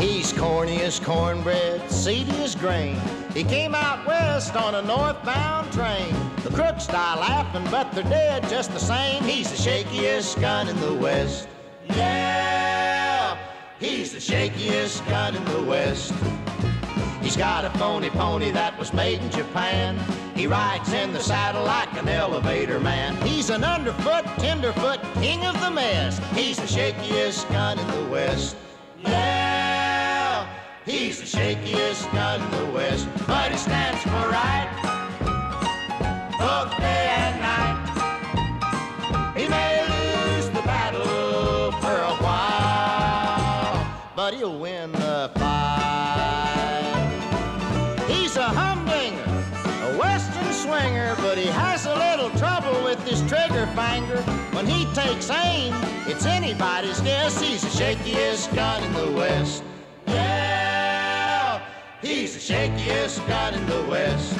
He's corny as cornbread, seedy as grain. He came out west on a northbound train. The crooks die laughing, but they're dead just the same. He's the shakiest gun in the West. Yeah, he's the shakiest gun in the West. He's got a phony pony that was made in Japan. He rides in the saddle like an elevator man. He's an underfoot, tenderfoot, king of the mess. He's the shakiest gun in the West. Yeah, he's the shakiest gun in the West. But he stands for right, both day and night. He may lose the battle for a while, but he'll win the fight. He's a humdinger, a western swinger, but he has a little trouble with his trigger finger. When he takes aim, it's anybody's guess. He's the shakiest gun in the West. Yeah, he's the shakiest gun in the West.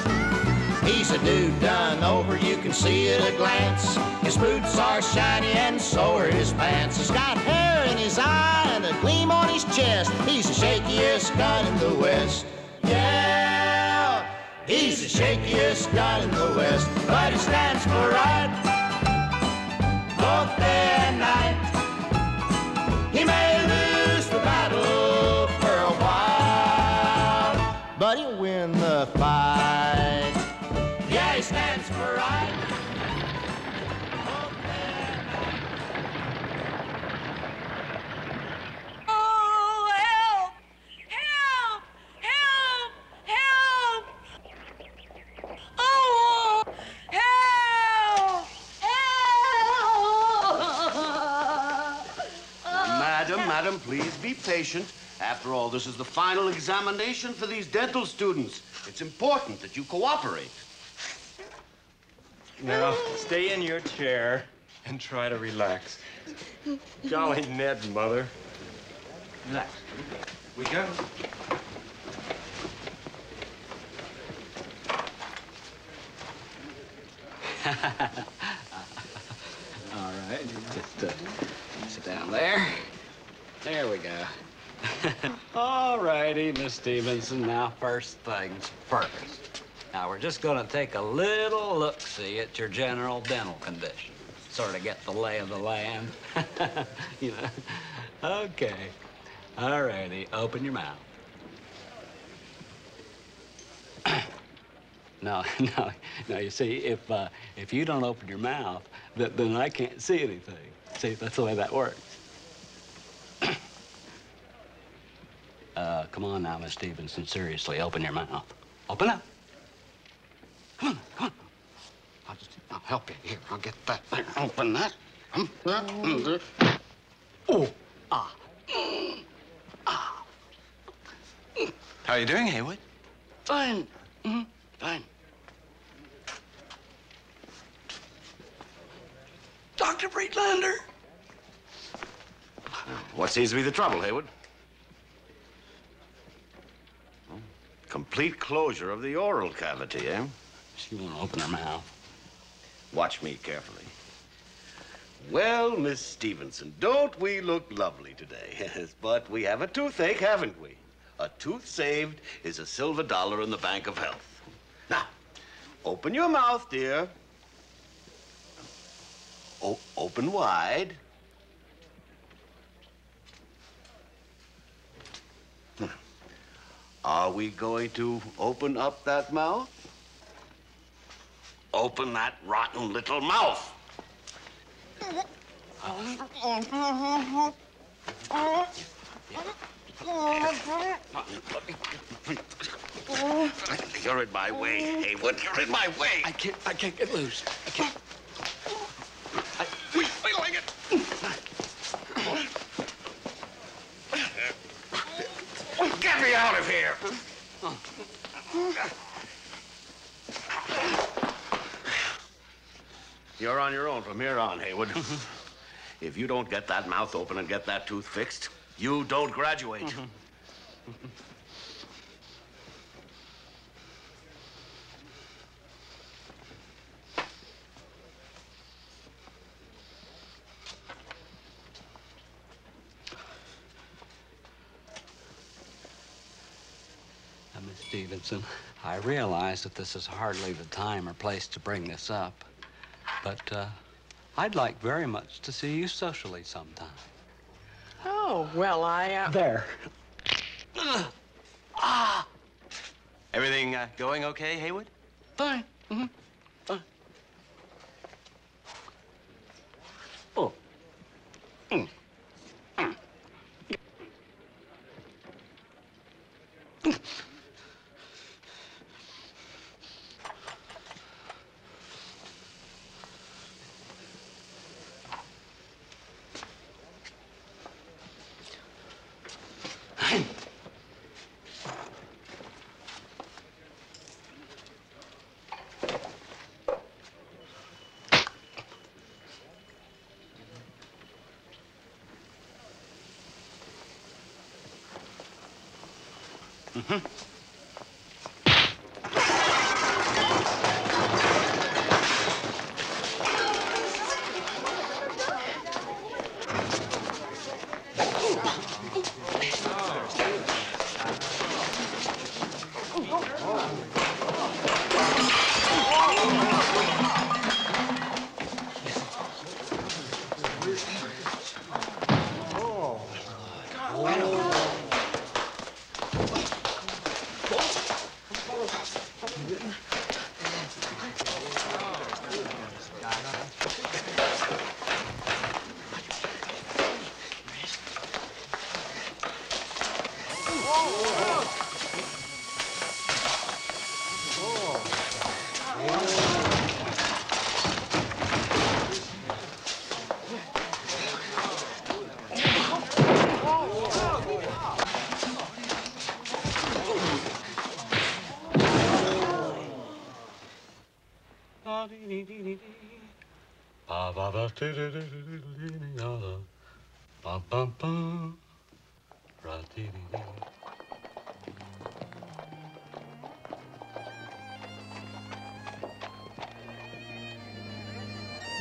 He's a dude done over, you can see at a glance. His boots are shiny and so are his pants. He's got hair in his eye and a gleam on his chest. He's the shakiest gun in the West. Yeah, he's the shakiest gun in the West. But he stands for right, both day and night. He may lose the battle for a while, but he'll win the fight. Yeah, he stands for right, both day and night. Oh, help! Help! Help! Help! Oh! Help! Help! Madam, please be patient. After all, this is the final examination for these dental students. It's important that you cooperate. Now, stay in your chair and try to relax. Golly Ned, Mother. Relax. We go. All right, just sit down there. There we go. All righty, Miss Stevenson. Now, first things first. Now, we're just going to take a little look-see at your general dental condition. Sort of get the lay of the land. You know? Okay. All righty, open your mouth. No, you see, if you don't open your mouth, then I can't see anything. See, that's the way that works. Come on now, Miss Stevenson, seriously, open your mouth. Open up. Come on. I'll help you. Here, I'll get that thing. Open that. Oh, ah. Ah. How are you doing, Haywood? Fine. Fine. Dr. Friedlander. What seems to be the trouble, Haywood? Complete closure of the oral cavity, eh? She won't open her mouth. Watch me carefully. Well, Miss Stevenson, don't we look lovely today? Yes, but we have a toothache, haven't we? A tooth saved is a silver dollar in the bank of health. Now, open your mouth, dear. Open wide. Are we going to open up that mouth? Open that rotten little mouth. You're in my way, Haywood. You're in my way. I can't get loose. I can't. Wait like it. Get me out of here. You're on your own from here on, Haywood. If you don't get that mouth open and get that tooth fixed, you don't graduate. Stevenson. I realize that this is hardly the time or place to bring this up, but I'd like very much to see you socially sometime. Oh, well, There. Everything going okay, Haywood? Fine. Mm-hmm. Fine. Oh. Mm. Mm. Mm-hmm.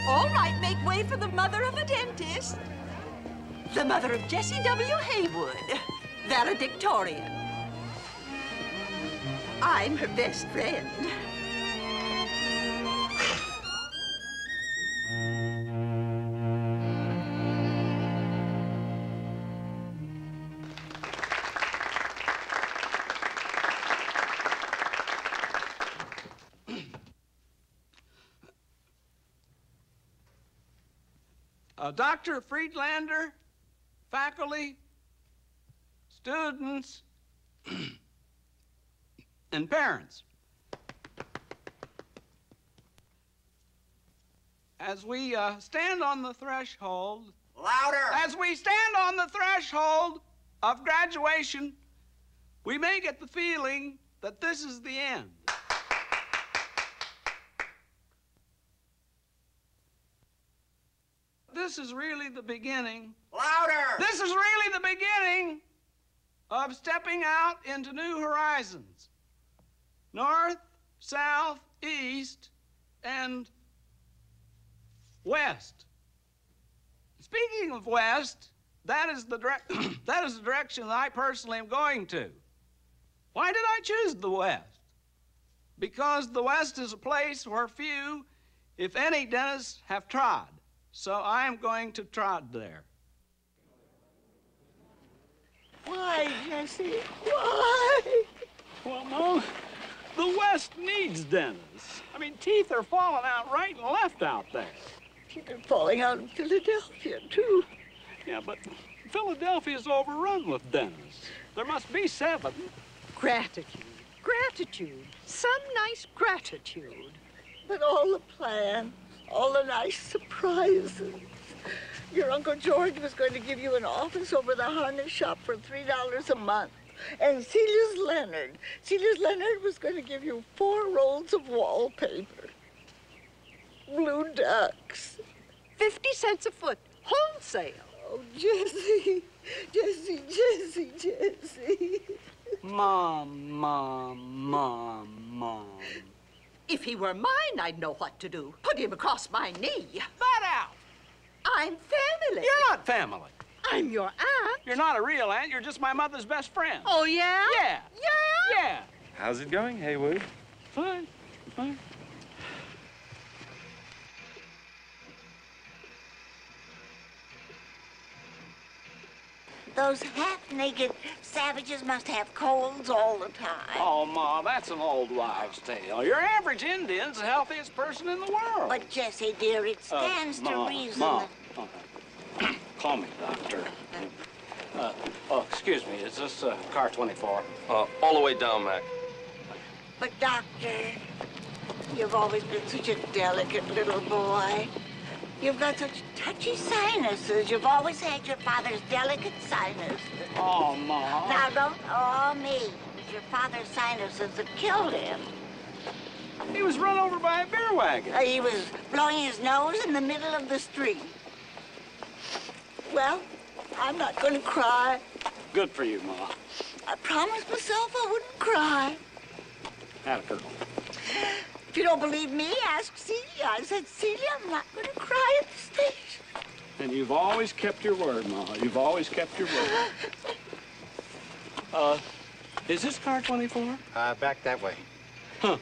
All right, make way for the mother of a dentist. The mother of Jessie W. Haywood, valedictorian. I'm her best friend. Dr. Friedlander, faculty, students, and parents. As we stand on the threshold... Louder! As we stand on the threshold of graduation, we may get the feeling that this is the end. This is really the beginning. Louder! This is really the beginning of stepping out into new horizons. North, south, east, and west. Speaking of west, that is the direction that I personally am going to. Why did I choose the west? Because the west is a place where few, if any, dentists have trod. So I am going to trot there. Why, Jessie? Why? Well, Mom, the West needs dentists. I mean, teeth are falling out right and left out there. Teeth are falling out in Philadelphia, too. Yeah, but Philadelphia's overrun with dentists. There must be 7. Gratitude. Gratitude. Some nice gratitude. But all the plans, all the nice surprises. Your Uncle George was going to give you an office over the harness shop for $3 a month. And Celia's Leonard was going to give you 4 rolls of wallpaper. Blue ducks. 50 cents a foot, wholesale. Oh, Jessie, Jessie, Jessie, Jessie. Mom. If he were mine, I'd know what to do. Put him across my knee. That out! I'm family. You're not family. I'm your aunt. You're not a real aunt. You're just my mother's best friend. Oh, yeah? Yeah. Yeah? Yeah. How's it going, Haywood? Fine, fine. Those half-naked savages must have colds all the time. Oh, Ma, that's an old wives' tale. Your average Indian's the healthiest person in the world. But, Jessie, dear, it stands to reason that... Call me, Doctor. Oh, excuse me, is this car 24? All the way down, Mac. But, Doctor, you've always been such a delicate little boy. You've got such touchy sinuses. You've always had your father's delicate sinuses. Oh, Ma. Now, don't awe me. It was your father's sinuses that killed him. He was run over by a beer wagon. He was blowing his nose in the middle of the street. Well, I'm not going to cry. Good for you, Ma. I promised myself I wouldn't cry. Atta girl. If you don't believe me, ask Celia. I said, Celia, I'm not going to cry at the station. And you've always kept your word, Ma. You've always kept your word. Is this car 24? Back that way. Huh.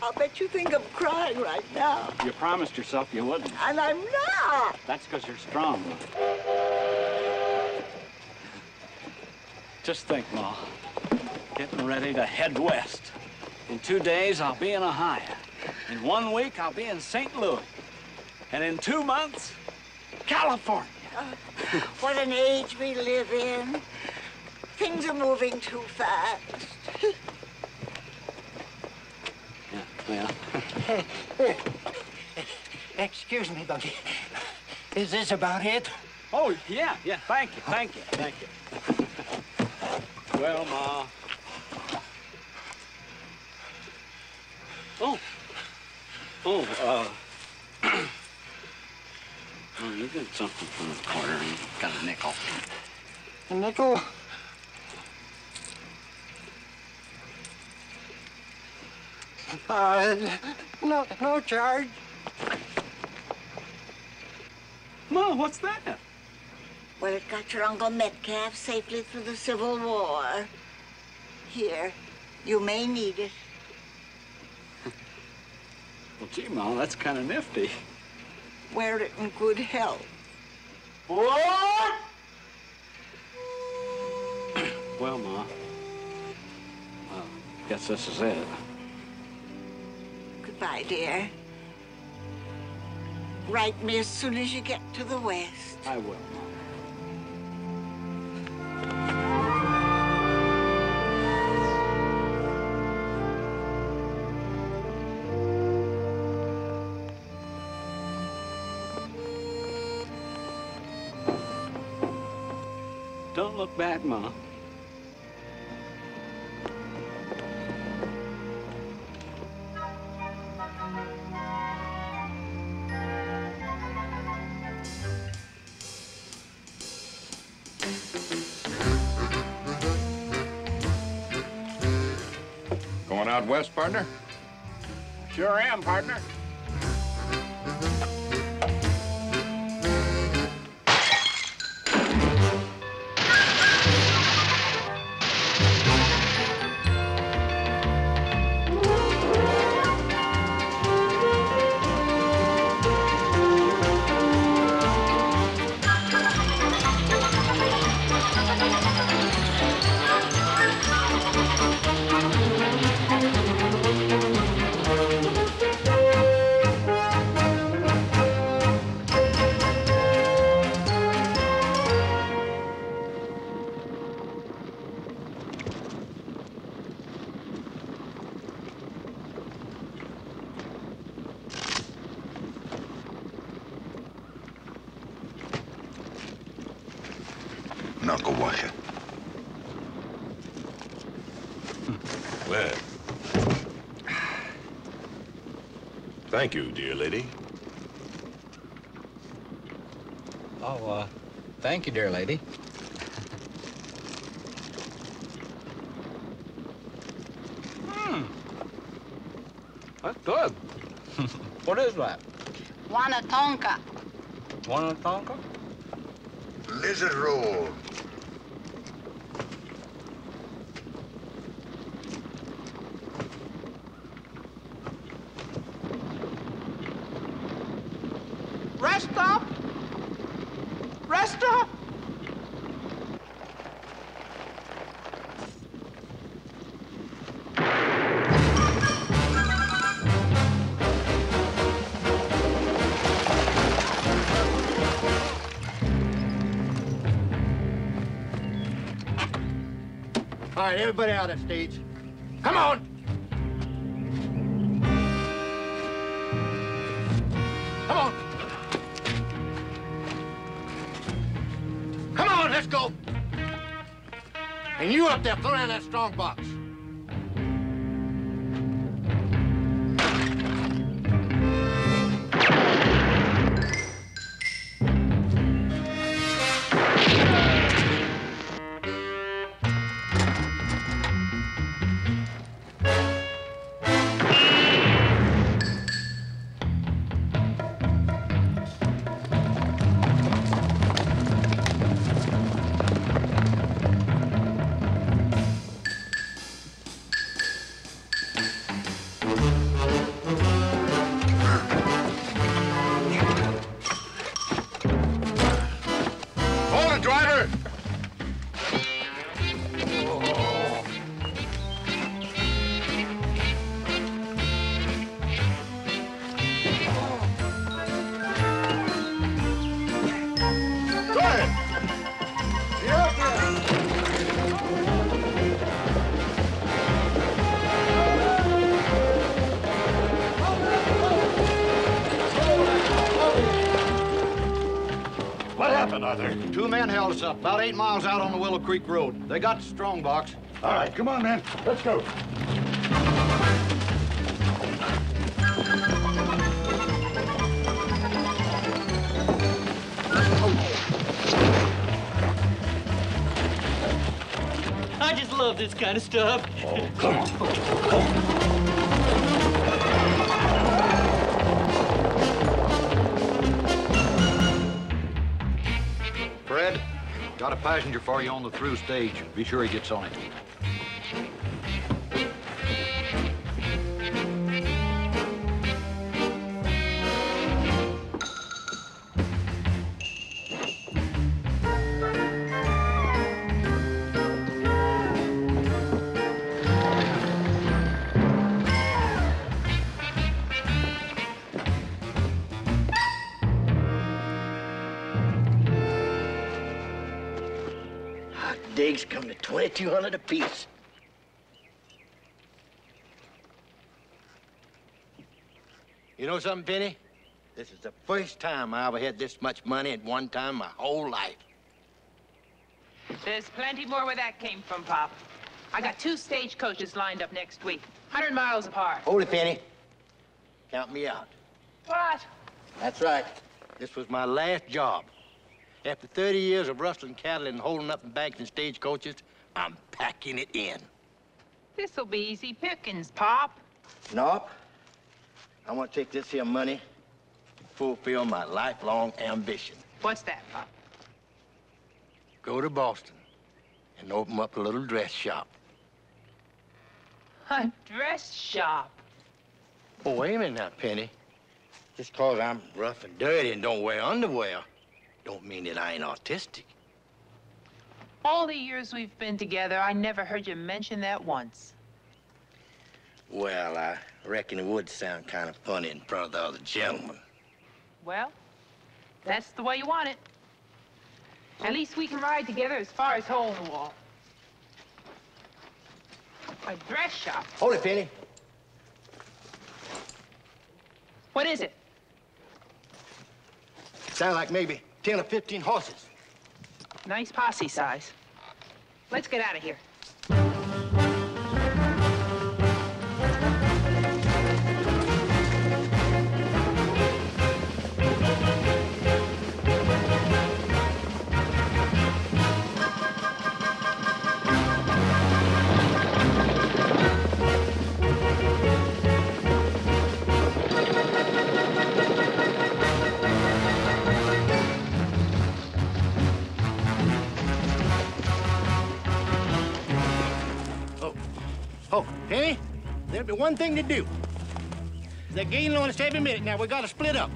I'll bet you think I'm crying right now. You promised yourself you wouldn't. And I'm not. That's because you're strong, Ma. Just think, Ma. Getting ready to head west. In 2 days, I'll be in Ohio. In 1 week, I'll be in St. Louis. And in 2 months, California. What an age we live in. Things are moving too fast. Yeah. Excuse me, Bunky. Is this about it? Oh, yeah. Thank you. Well, Ma. Oh, you got something from the corner and got a nickel. A nickel? No charge. Ma, what's that? Well, it got your Uncle Metcalf safely through the Civil War. Here, you may need it. Well, gee, Ma, that's kind of nifty. Wear it in good health. What? Well, Ma, guess this is it. Goodbye, dear. Write me as soon as you get to the West. I will, Ma. Don't look back, Ma. Going out west, partner? Sure am, partner. Well, thank you, dear lady. Oh, thank you, dear lady. That's good. What is that? Wanatonka. Wanatonka? Lizard roll. Rest stop? Rest stop? All right, everybody out on stage. Come on! Come on! Come on, let's go! And you up there, throw down that strong box. Two men held us up about 8 miles out on the Willow Creek Road. They got the strong box. All right, come on, man. Let's go. I just love this kind of stuff. Oh, come on. Come on. Fred, got a passenger for you on the through stage. Be sure he gets on it. Digs come to $2,200 apiece. You know something, Penny? This is the first time I ever had this much money at one time my whole life. There's plenty more where that came from, Pop. I got 2 stagecoaches lined up next week, 100 miles apart. Hold it, Penny. Count me out. What? That's right. This was my last job. After 30 years of rustling cattle and holding up in banks and stagecoaches, I'm packing it in. This'll be easy pickings, Pop. Nope. I want to take this here money to fulfill my lifelong ambition. What's that, Pop? Go to Boston and open up a little dress shop. A dress shop? Oh, wait a minute now, Penny. Just 'cause I'm rough and dirty and don't wear underwear don't mean that I ain't artistic. All the years we've been together, I never heard you mention that once. Well, I reckon it would sound kind of funny in front of the other gentlemen. Well, that's the way you want it. At least we can ride together as far as hole in the wall. A dress shop? Hold it, Penny. What is it? Sound like maybe 10 or 15 horses. Nice posse size. Let's get out of here. Oh, Penny, there'll be one thing to do. They're gaining on us every minute. Now, we gotta split up.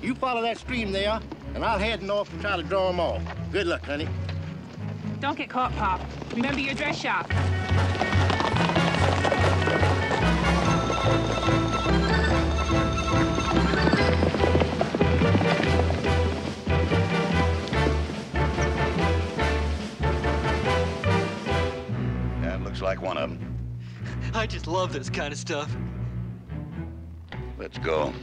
You follow that stream there, and I'll head north and try to draw them off. Good luck, honey. Don't get caught, Pop. Remember your dress shop. That looks like one of them. I just love this kind of stuff. Let's go.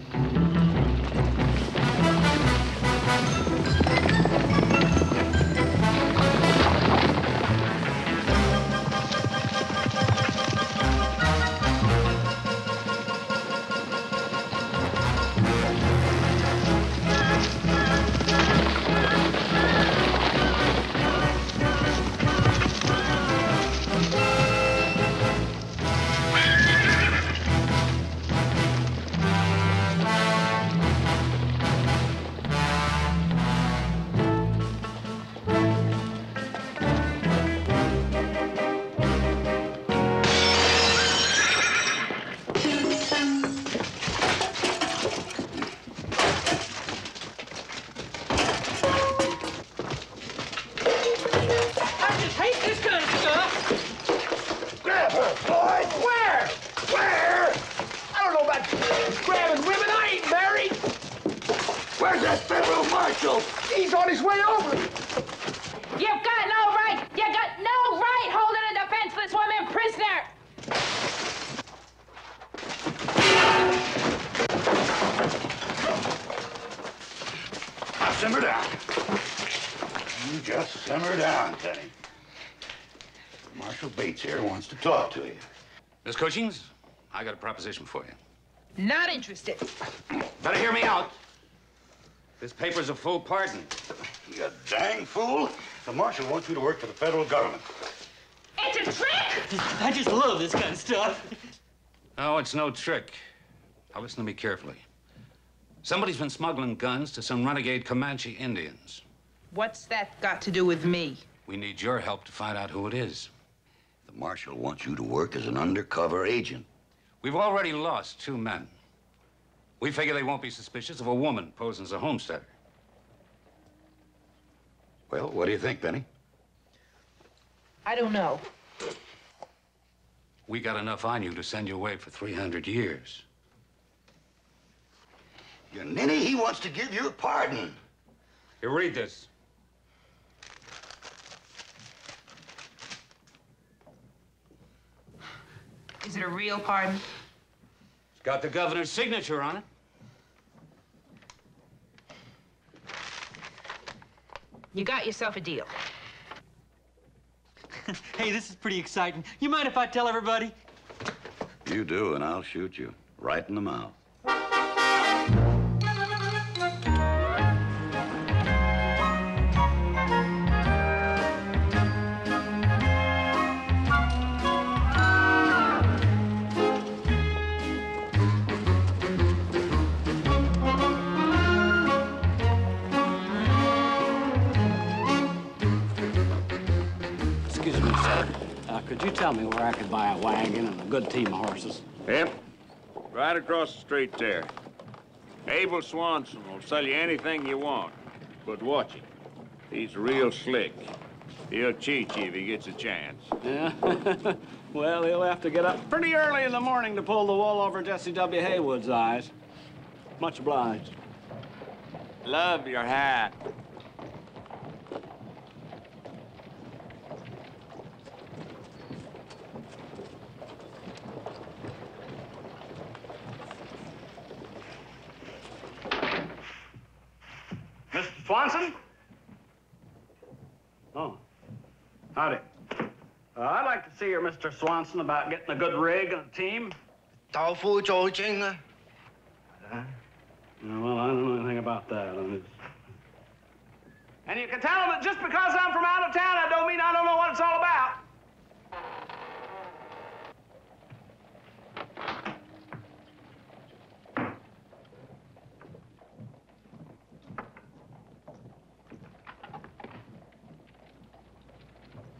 He's on his way over. You've got no right! You got no right holding a defenseless woman prisoner! Now, simmer down. You just simmer down, Tenny. Marshal Bates here wants to talk to you. Miss Cushings, I got a proposition for you. Not interested. Better hear me out. This paper's a full pardon. You dang fool. The marshal wants you to work for the federal government. It's a trick! I just love this kind of stuff. No, it's no trick. Now listen to me carefully. Somebody's been smuggling guns to some renegade Comanche Indians. What's that got to do with me? We need your help to find out who it is. The marshal wants you to work as an undercover agent. We've already lost 2 men. We figure they won't be suspicious of a woman posing as a homesteader. Well, what do you think, Benny? I don't know. We got enough on you to send you away for 300 years. You ninny, he wants to give you a pardon. Here, read this. Is it a real pardon? It's got the governor's signature on it. You got yourself a deal. Hey, this is pretty exciting. You mind if I tell everybody? You do, and I'll shoot you right in the mouth. Could you tell me where I could buy a wagon and a good team of horses? Yep. Right across the street there. Abel Swanson will sell you anything you want. But watch it. He's real slick. He'll cheat you if he gets a chance. Yeah? Well, he'll have to get up pretty early in the morning to pull the wool over Jesse W. Haywood's eyes. Much obliged. Love your hat. Mr. Swanson? Oh. Howdy. I'd like to see your Mr. Swanson about getting a good rig and a team. Well, I don't know anything about that. And you can tell him that just because I'm from out of town, I don't mean I don't know what it's all about.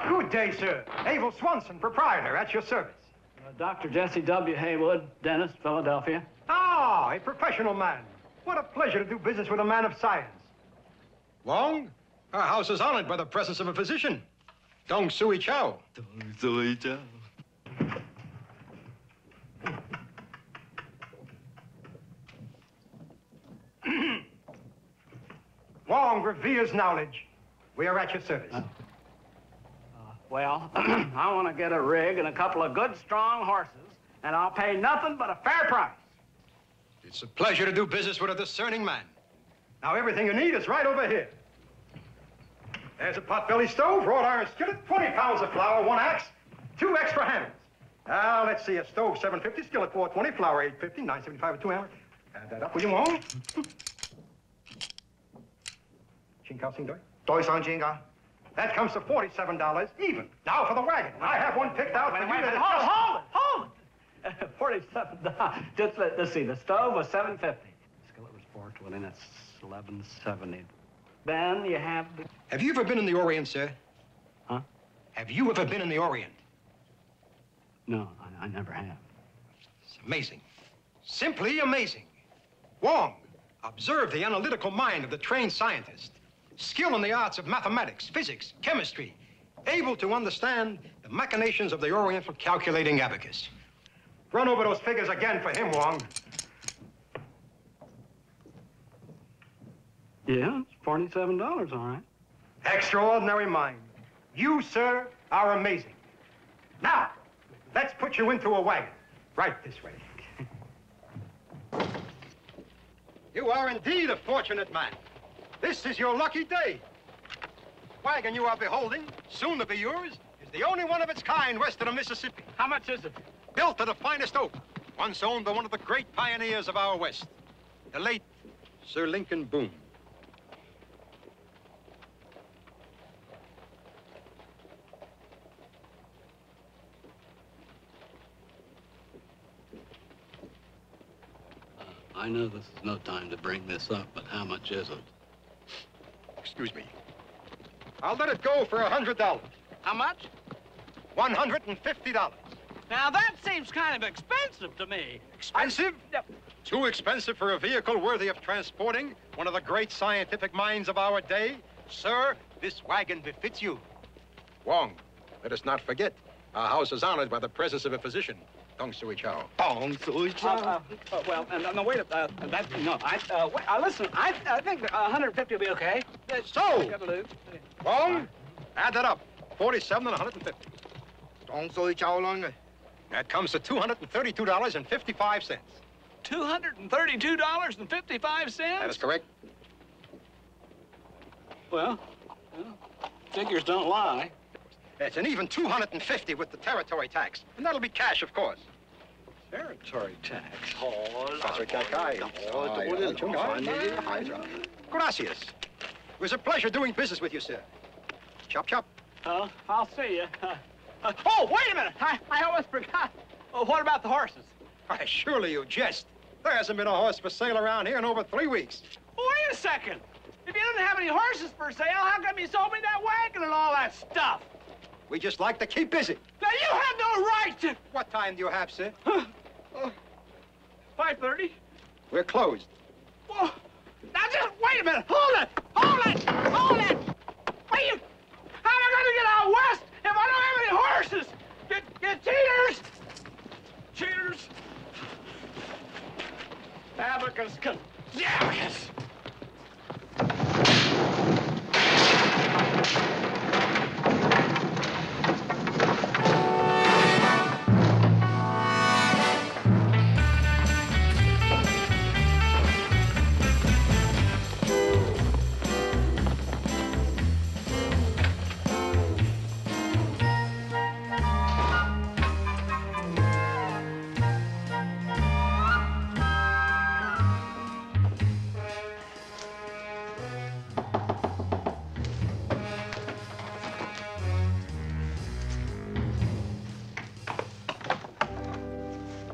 Good day, sir. Abel Swanson, proprietor, at your service. Dr. Jesse W. Haywood, dentist, Philadelphia. Ah, a professional man. What a pleasure to do business with a man of science. Wong, our house is honored by the presence of a physician. Dong Sui Chow. Dong Sui Chow. Wong reveres knowledge. We are at your service. Well, I want to get a rig and a couple of good, strong horses, and I'll pay nothing but a fair price. It's a pleasure to do business with a discerning man. Now, everything you need is right over here. There's a potbelly stove, wrought iron skillet, 20 pounds of flour, 1 axe, 2 extra handles. Now, let's see, a stove, $7.50, skillet, $4.20, flour, $8.50, $9.75 with 2 hammers. Add that up, will you, Wong? That comes to $47 even. Now for the wagon. I have one picked out for you. Hold it. $47. Just let's see. The stove was $7.50. Skillet was $4.20. That's $11.70. Then you have the... Have you ever been in the Orient, sir? Huh? Have you ever been in the Orient? No, I never have. It's amazing. Simply amazing. Wong, observe the analytical mind of the trained scientist. Skill in the arts of mathematics, physics, chemistry, able to understand the machinations of the Oriental calculating abacus. Run over those figures again for him, Wong. Yeah, it's $47, all right. Extraordinary mind. You, sir, are amazing. Now, let's put you into a wagon. Right this way. You are indeed a fortunate man. This is your lucky day. The wagon you are beholding, soon to be yours, is the only one of its kind west of the Mississippi. How much is it? Built of the finest oak, once owned by one of the great pioneers of our West, the late Sir Lincoln Boone. I know this is no time to bring this up, but how much is it? Excuse me. I'll let it go for $100. How much? $150. Now, that seems kind of expensive to me. Expensive? Too expensive for a vehicle worthy of transporting one of the great scientific minds of our day? Sir, this wagon befits you. Wong, let us not forget, our house is honored by the presence of a physician. Dong Sui Chow. Dong Sui Chow. Well, no, wait. Listen, I think 150 will be okay. So, Wong, add that up. 47 and 150. Dong Sui Chow long. That comes to $232.55. $232.55? That is correct. Well, figures don't lie. It's an even $250 with the territory tax. And that'll be cash, of course. Territory tax? Gracias. It was a pleasure doing business with you, sir. Chop, chop. I'll see you. Oh, wait a minute. I almost forgot. Oh, what about the horses? Why, surely you jest. There hasn't been a horse for sale around here in over 3 weeks. Wait a second. If you didn't have any horses for sale, how come you sold me that wagon and all that stuff? We just like to keep busy. Now, you have no right to... What time do you have, sir? 5:30. We're closed. Whoa. Now, just wait a minute. Hold it. Hold it. Hold it. Wait. How am I going to get out west if I don't have any horses? Get cheaters. Cheaters. Abacus. Abacus.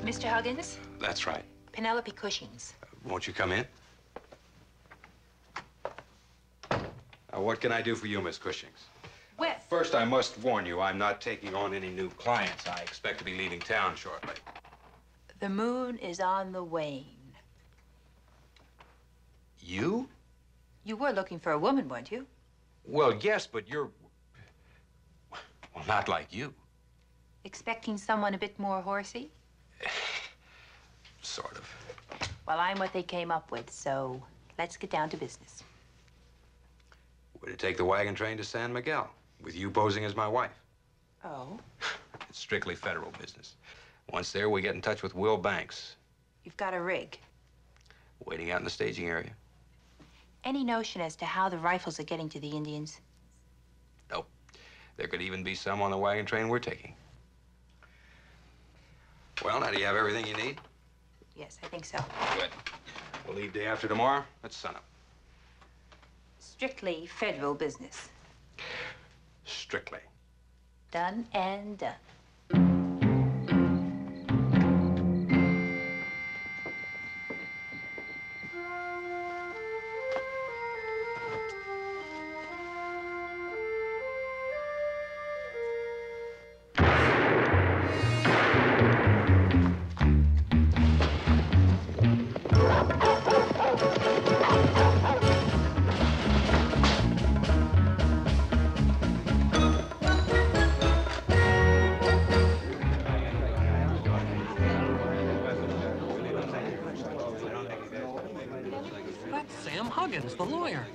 Mr. Huggins? That's right. Penelope Cushing's. Won't you come in? What can I do for you, Miss Cushings? Well... First, I must warn you, I'm not taking on any new clients. I expect to be leaving town shortly. The moon is on the wane. You? You were looking for a woman, weren't you? Well, yes, but you're... Well, not like you. Expecting someone a bit more horsey? Sort of. Well, I'm what they came up with, so let's get down to business. We're to take the wagon train to San Miguel, with you posing as my wife. Oh? It's strictly federal business. Once there, we get in touch with Will Banks. You've got a rig. Waiting out in the staging area. Any notion as to how the rifles are getting to the Indians? Nope. There could even be some on the wagon train we're taking. Well, now do you have everything you need? Yes, I think so. Good. We'll leave day after tomorrow at sunup. Strictly federal business. Strictly. Done and done. The lawyer.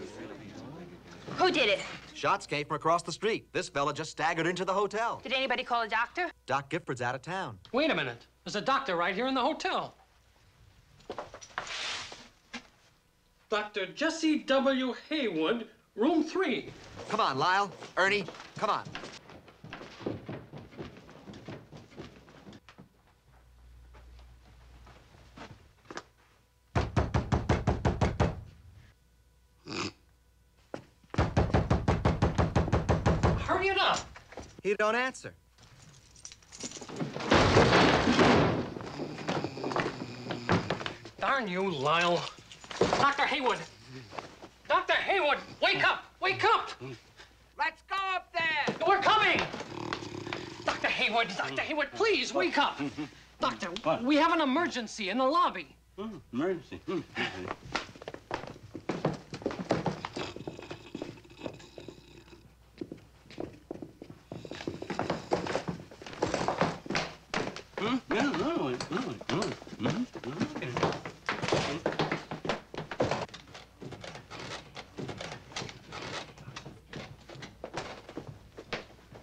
Who did it? Shots came from across the street. This fella just staggered into the hotel. Did anybody call a doctor? Doc Gifford's out of town. Wait a minute. There's a doctor right here in the hotel. Dr. Jesse W. Haywood, room 3. Come on, Lyle. Ernie, come on. Hurry it up. He don't answer. Darn you, Lyle. Dr. Haywood. Dr. Haywood, wake up! Wake up! Let's go up there! We're coming! Dr. Haywood, please, wake up! Doctor, we have an emergency in the lobby. Emergency.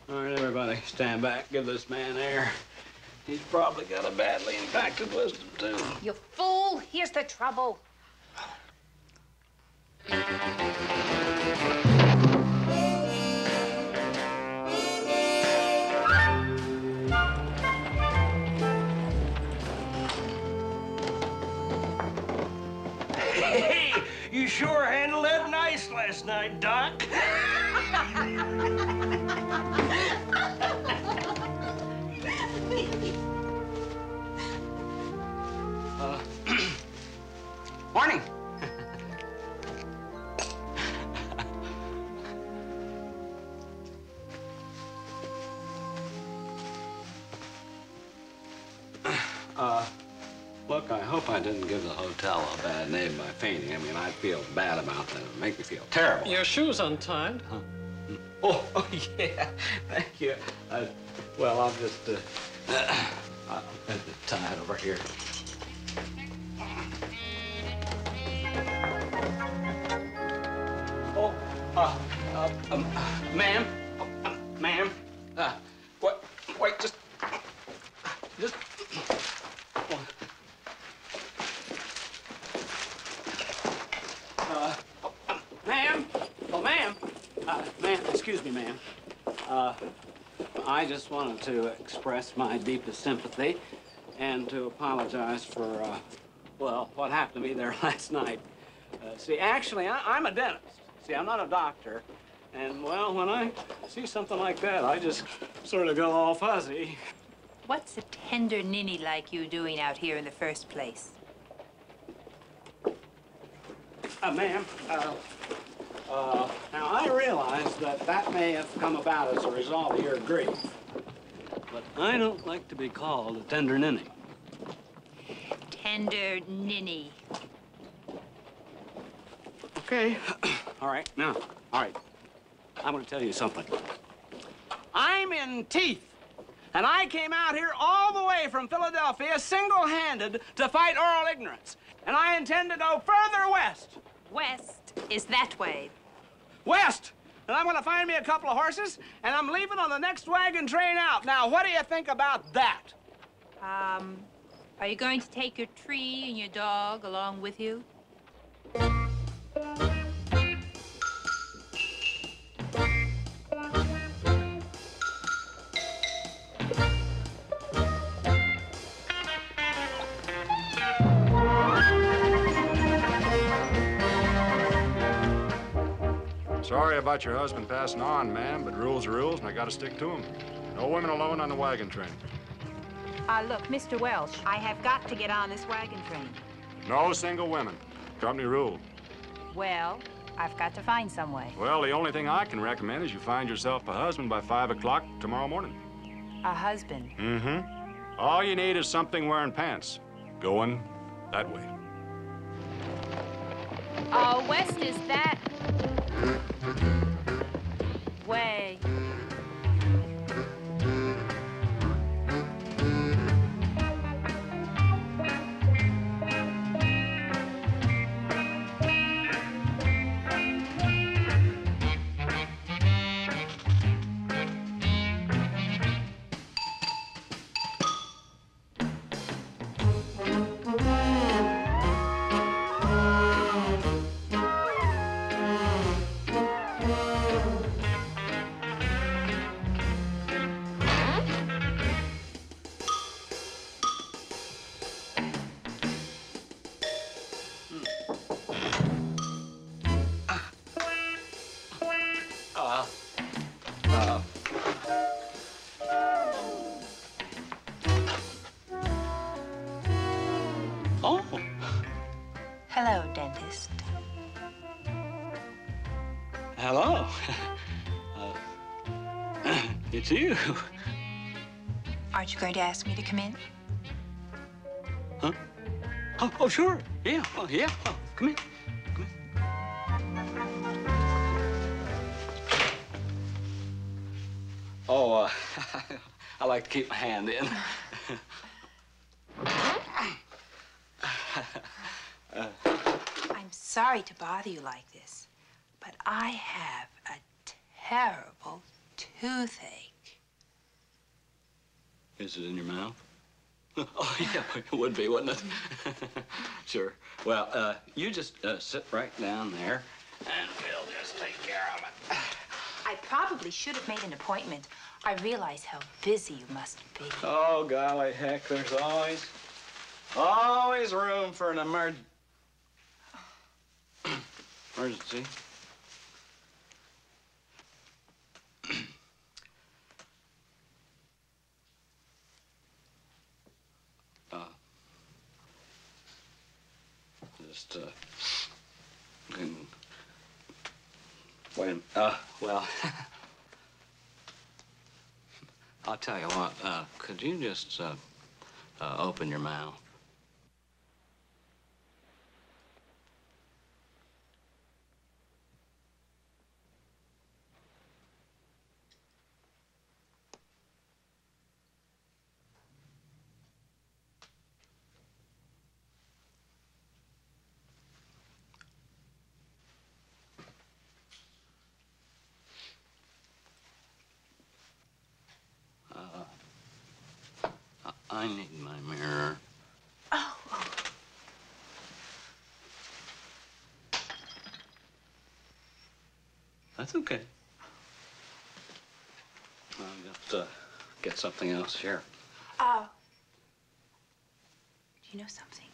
All right, everybody, stand back. Give this man air. He's probably got a badly impacted wisdom, too. You fool! Here's the trouble. Hey, you sure handled that nice last night, Doc. Morning. Look, I hope I didn't give the hotel a bad name by fainting. I mean, I'd feel bad about that. It would make me feel terrible. Your shoe's untied. Huh? Oh, yeah. Thank you. Well, I'll just, I'll tie it over here. Oh, ma'am, ma'am, what, wait, just, ma'am, oh, ma'am, ma'am, excuse me, ma'am. I just wanted to express my deepest sympathy and to apologize for, well, what happened to me there last night. See, actually, I'm a dentist. See, I'm not a doctor. And, well, when I see something like that, I just sort of go all fuzzy. What's a tender ninny like you doing out here in the first place? Ma'am, now I realize that that may have come about as a result of your grief. But I don't like to be called a tender ninny. Tender ninny. Okay. All right, now, all right. I'm going to tell you something. I'm in teeth, and I came out here all the way from Philadelphia single-handed to fight oral ignorance, and I intend to go further west. West is that way. West! And I'm going to find me a couple of horses, and I'm leaving on the next wagon train out. Now, what do you think about that? Are you going to take your tree and your dog along with you? Sorry about your husband passing on, ma'am, but rules are rules, and I gotta stick to them. No women alone on the wagon train. Look, Mr. Welsh, I have got to get on this wagon train. No single women. Company rule. Well, I've got to find some way. Well, the only thing I can recommend is you find yourself a husband by 5 o'clock tomorrow morning. A husband? Mm-hmm. All you need is something wearing pants. Going that way. West is that way. Hello, dentist. Hello. It's you. Aren't you going to ask me to come in? Huh? Oh, sure. Yeah. Oh, yeah. Oh, come in. Come in. Oh, I like to keep my hand in. I'm sorry to bother you like this, but I have a terrible toothache. Is it in your mouth? Oh, yeah, it would be, wouldn't it? Sure. Well, you just sit right down there, and we'll just take care of it. I probably should have made an appointment. I realize how busy you must be. Oh, golly heck, there's always room for an emergency. Just, wait a minute. Well, I'll tell you what, could you just, open your mouth? I need my mirror. Oh. That's okay. I'll just get something else here. Do you know something?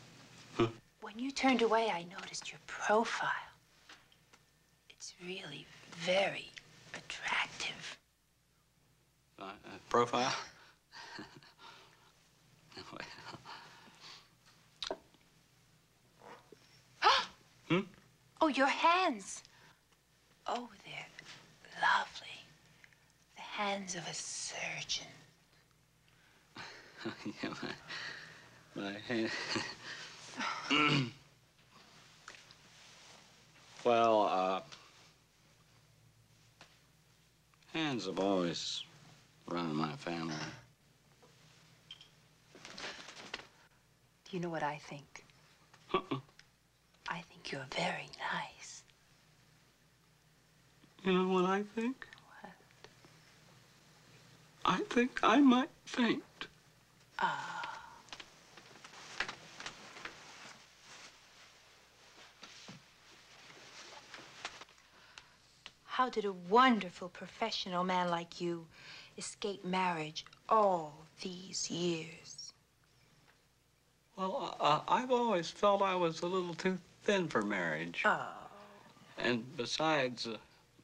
Hmm? When you turned away, I noticed your profile. It's really very attractive. Profile? Hmm? Oh, your hands. Oh, they're lovely. The hands of a surgeon. Yeah, my hand. Well, hands have always run in my family. Do you know what I think? I think you're very nice. You know what I think? What? I think I might faint. How did a wonderful professional man like you escape marriage all these years? Well, I've always felt I was a little too thin for marriage. Oh. And besides,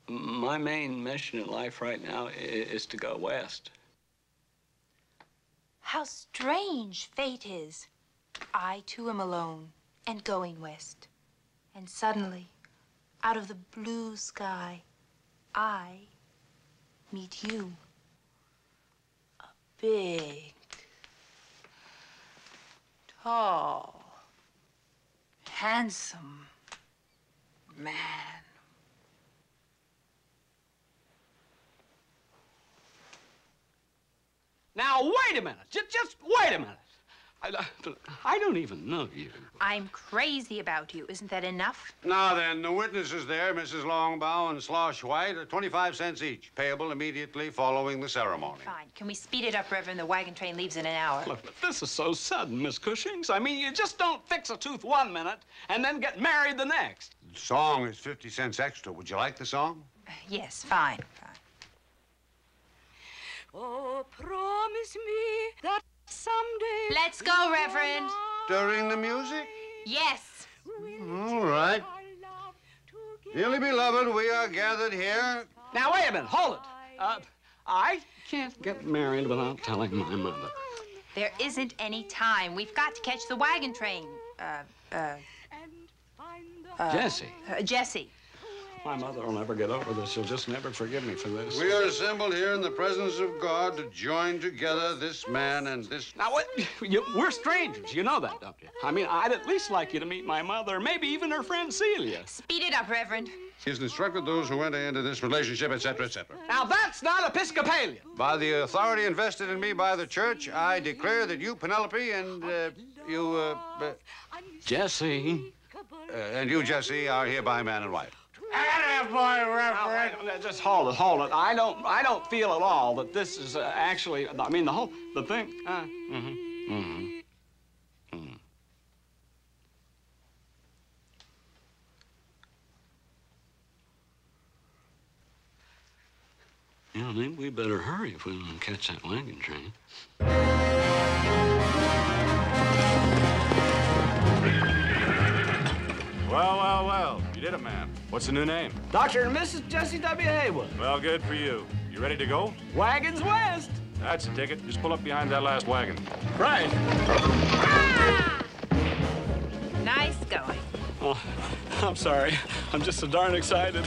my main mission in life right now is to go west. How strange fate is. I, too, am alone and going west. And suddenly, out of the blue sky, I meet you. A big, tall, handsome man. Now, wait a minute. Just wait a minute. I don't even know you. I'm crazy about you. Isn't that enough? Now then, the witnesses there, Mrs. Longbow and Slosh White, are 25 cents each, payable immediately following the ceremony. Fine. Can we speed it up, Reverend? The wagon train leaves in an hour. Look, but this is so sudden, Miss Cushings. I mean, you just don't fix a tooth 1 minute and then get married the next. The song is 50 cents extra. Would you like the song? Yes, fine. Oh, promise me that someday... Let's go, Reverend. During the music? Yes. All right. Dearly beloved, we are gathered here. Now, wait a minute. Hold it. I can't get married without telling my mother. There isn't any time. We've got to catch the wagon train. Jesse. Jesse. My mother will never get over this. She'll just never forgive me for this. We are assembled here in the presence of God to join together this man and this... Now, what? We're strangers. You know that, don't you? I mean, I'd at least like you to meet my mother, maybe even her friend Celia. Speed it up, Reverend. He has instructed those who enter into this relationship, etc., etc. Now, that's not Episcopalian. By the authority invested in me by the church, I declare that you, Penelope, and Jesse. And you, Jesse, are hereby man and wife. Just hold it. I don't feel at all that this is actually. I mean, the thing. Yeah, I think we better hurry if we want to catch that wagon train. Well. You did it, man. What's the new name? Dr. and Mrs. Jesse W. Haywood. Well, good for you. You ready to go? Wagons west. That's the ticket. Just pull up behind that last wagon. Right. Nice going. Oh, I'm sorry. I'm just so darn excited.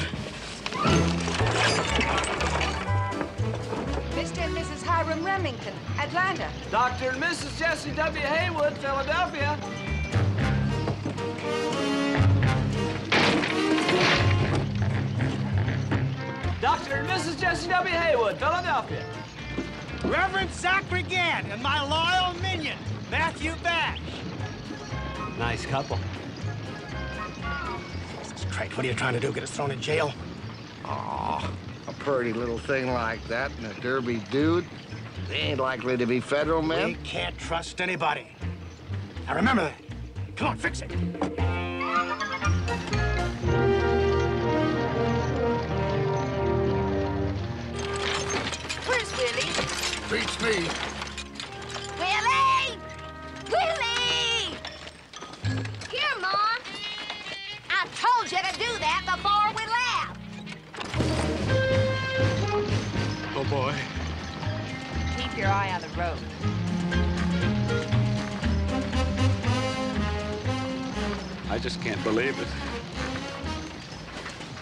Mr. and Mrs. Hiram Remington, Atlanta. Dr. and Mrs. Jesse W. Haywood, Philadelphia. Dr. and Mrs. Jesse W. Haywood, Philadelphia. Reverend Zachary Gant and my loyal minion, Matthew Bash. Nice couple. Jesus Christ, what are you trying to do? Get us thrown in jail? Aw, a pretty little thing like that and a derby dude. They ain't likely to be federal men. We can't trust anybody. Now remember that. Come on, fix it. Where's Willie? Beats me. Willie! Willie! Here, Mom. I told you to do that before we left. Oh, boy. Keep your eye on the road. I just can't believe it.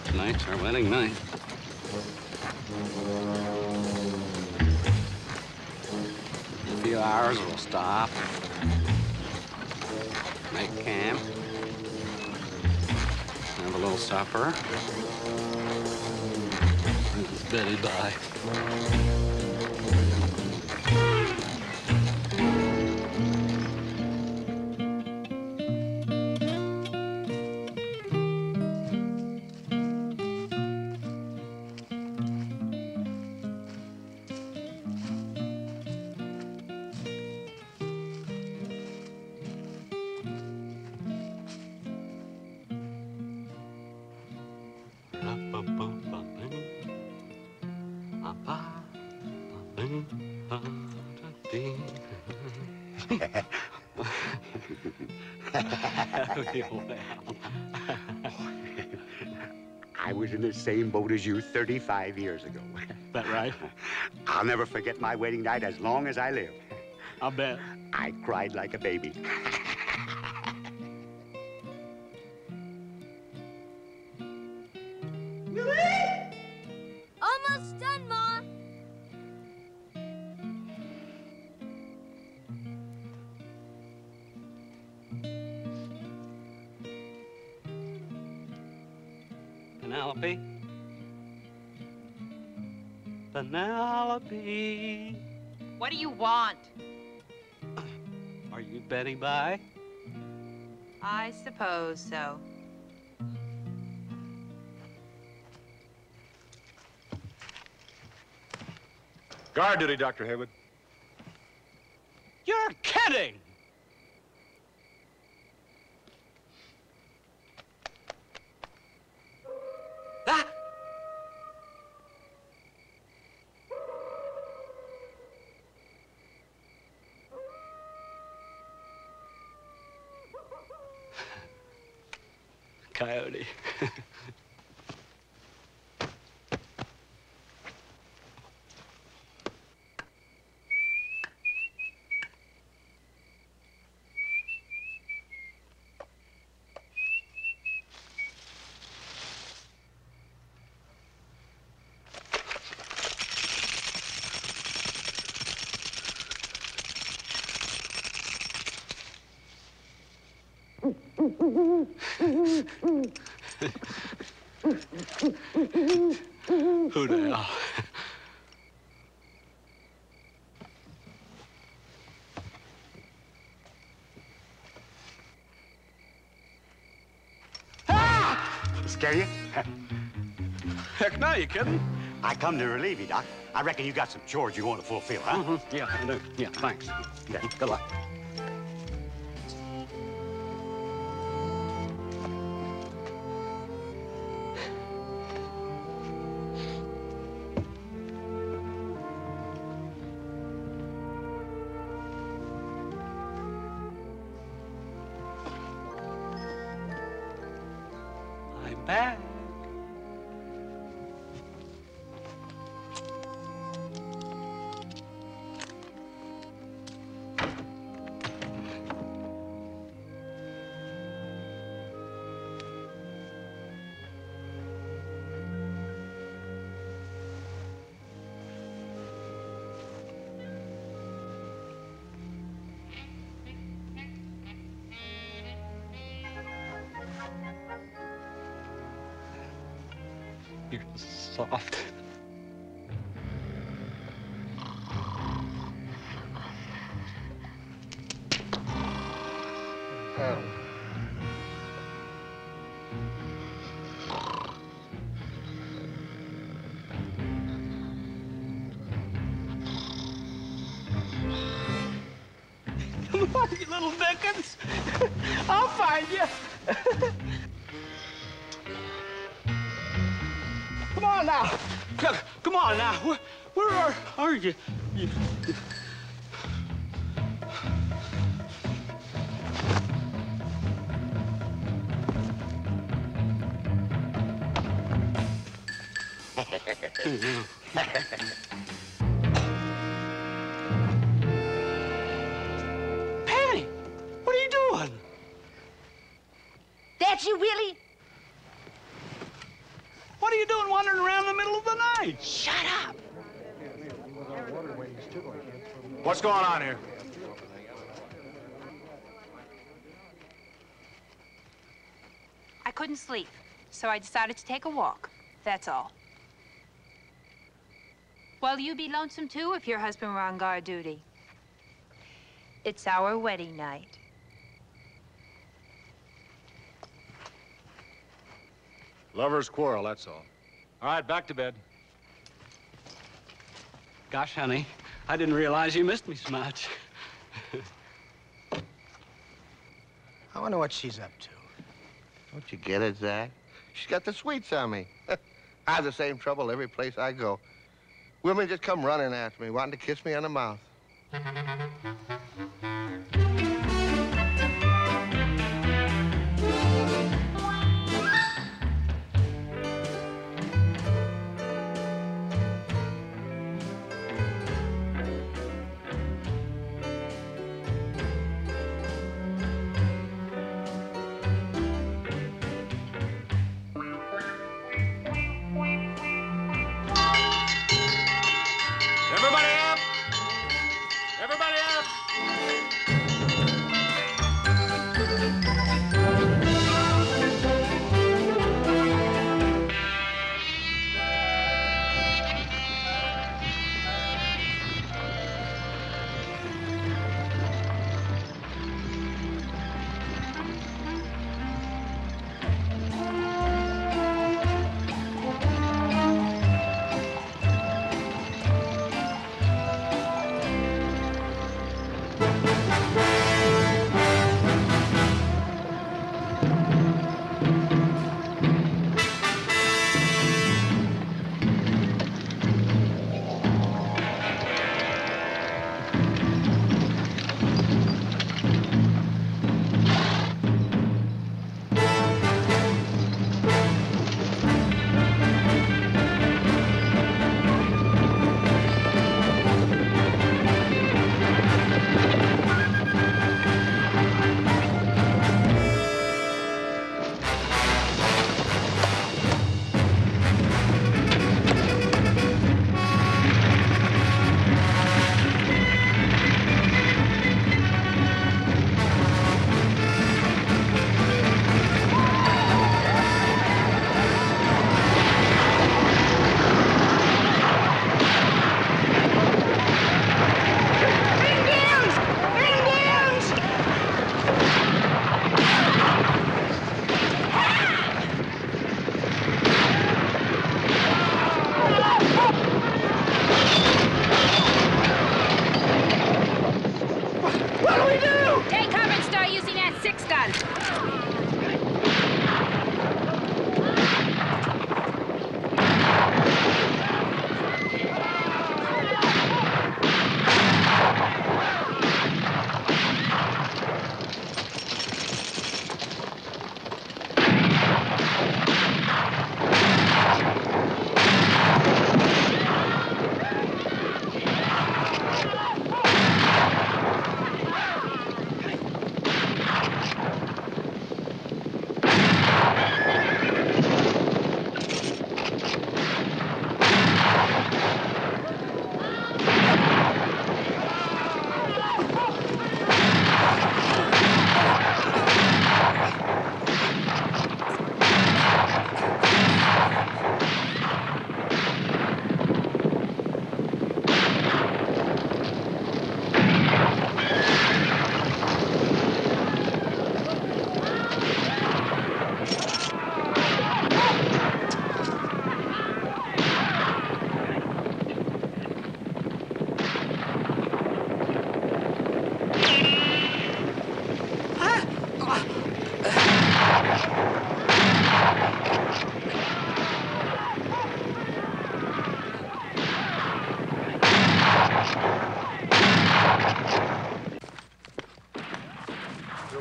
Tonight's our wedding night. In a few hours, we'll stop, make camp, have a little supper. This is Betty Bye. I was in the same boat as you 35 years ago. That right? I'll never forget my wedding night as long as I live. I'll bet. I cried like a baby. Almost done, Ma. Penelope? Penelope? What do you want? Are you Betty Bye? I suppose so. Guard duty, Dr. Haywood. You're kidding! Ah! Coyote. Who the hell? Scare you? Heck no, you kidding? I come to relieve you, Doc. I reckon you got some chores you want to fulfill, huh? Yeah, I do. Yeah, thanks. Okay, good luck. I'm back. You're soft. Come on, you little Dickens. I'll find you. Come on now. Come on now. Where are you? Penny, what are you doing? That you really? What are you doing wandering around in the middle of the night? Shut up. What's going on here? I couldn't sleep, so I decided to take a walk. That's all. Well, you'd be lonesome, too, if your husband were on guard duty. It's our wedding night. Lovers quarrel, that's all. All right, back to bed. Gosh, honey, I didn't realize you missed me so much. I wonder what she's up to. Don't you get it, Zach? She's got the sweets on me. I have the same trouble every place I go. Women just come running after me, wanting to kiss me on the mouth.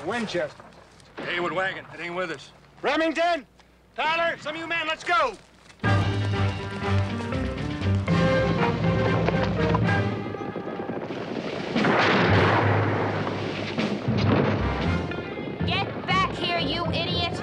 Winchester. Haywood wagon. It ain't with us. Remington! Tyler, some of you men, let's go! Get back here, you idiot!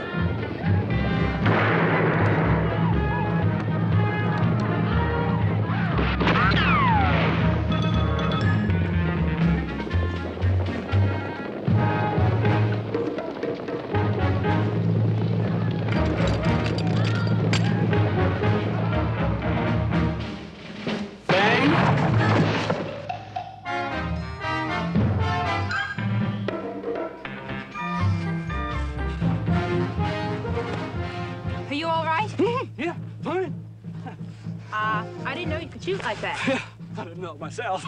I didn't know you could shoot like that. I didn't know it myself.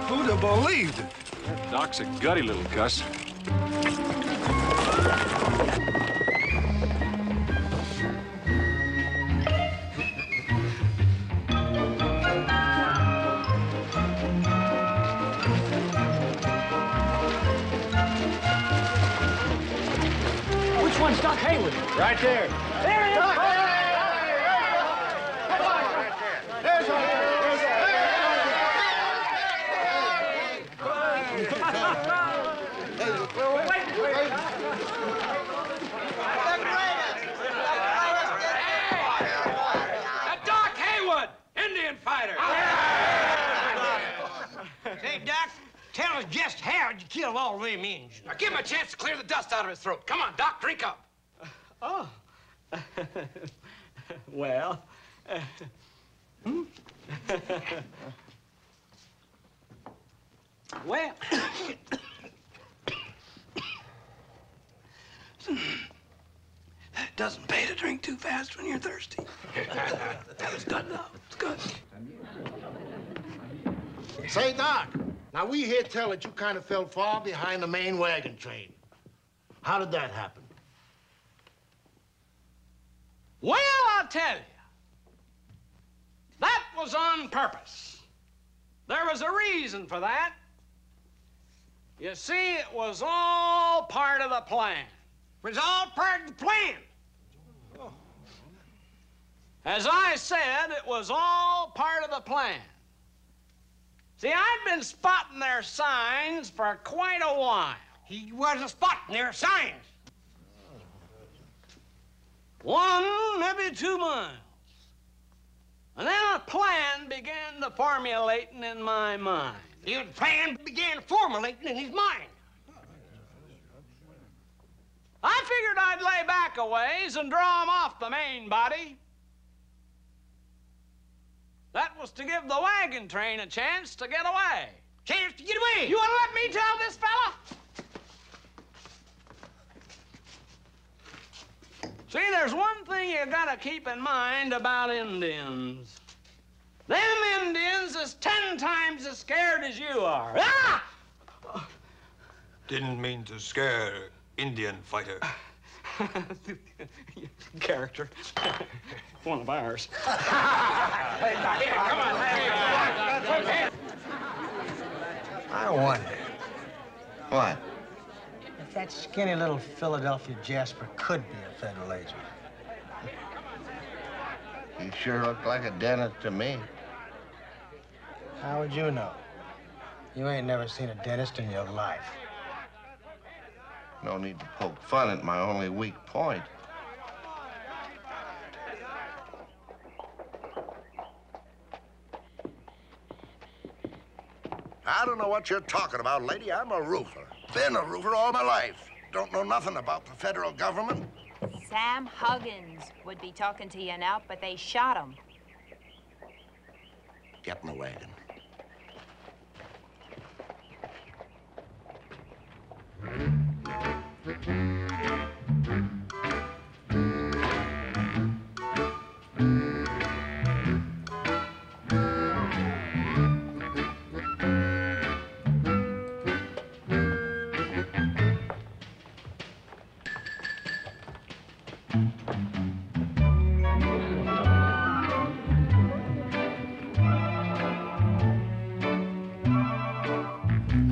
Who'd have believed it? Doc's a gutty little cuss. Which one's Doc Haywood? Right there. There he is! Doc Haywood, Indian fighter. Hey, Doc, tell us just how you killed all them Indians. Now give him a chance to clear the dust out of his throat. Come on, Doc, drink up. Oh. Well. Well. It doesn't pay to drink too fast when you're thirsty. That was good enough. It's good. Say, Doc, now we hear tell that you kind of fell far behind the main wagon train. How did that happen? Well, I'll tell you. That was on purpose. There was a reason for that. You see, it was all part of the plan. It was all part of the plan. As I said, it was all part of the plan. See, I'd been spotting their signs for quite a while. He wasn't spotting their signs. 1, maybe 2 miles. And then a plan began to formulating in my mind. The plan began formulating in his mind. I figured I'd lay back a ways and draw him off the main body. That was to give the wagon train a chance to get away. Chance to get away? You want to let me tell this fella? See, there's one thing you gotta keep in mind about Indians. Them Indians is 10 times as scared as you are. Ah! Didn't mean to scare Indian fighter. Character. One of ours. I wonder What? if that skinny little Philadelphia Jasper could be a federal agent. You sure look like a dentist to me. How would you know? You ain't never seen a dentist in your life. No need to poke fun at my only weak point. I don't know what you're talking about, lady. I'm a roofer. Been a roofer all my life. Don't know nothing about the federal government. Sam Huggins would be talking to you now, but they shot him. Get in the wagon.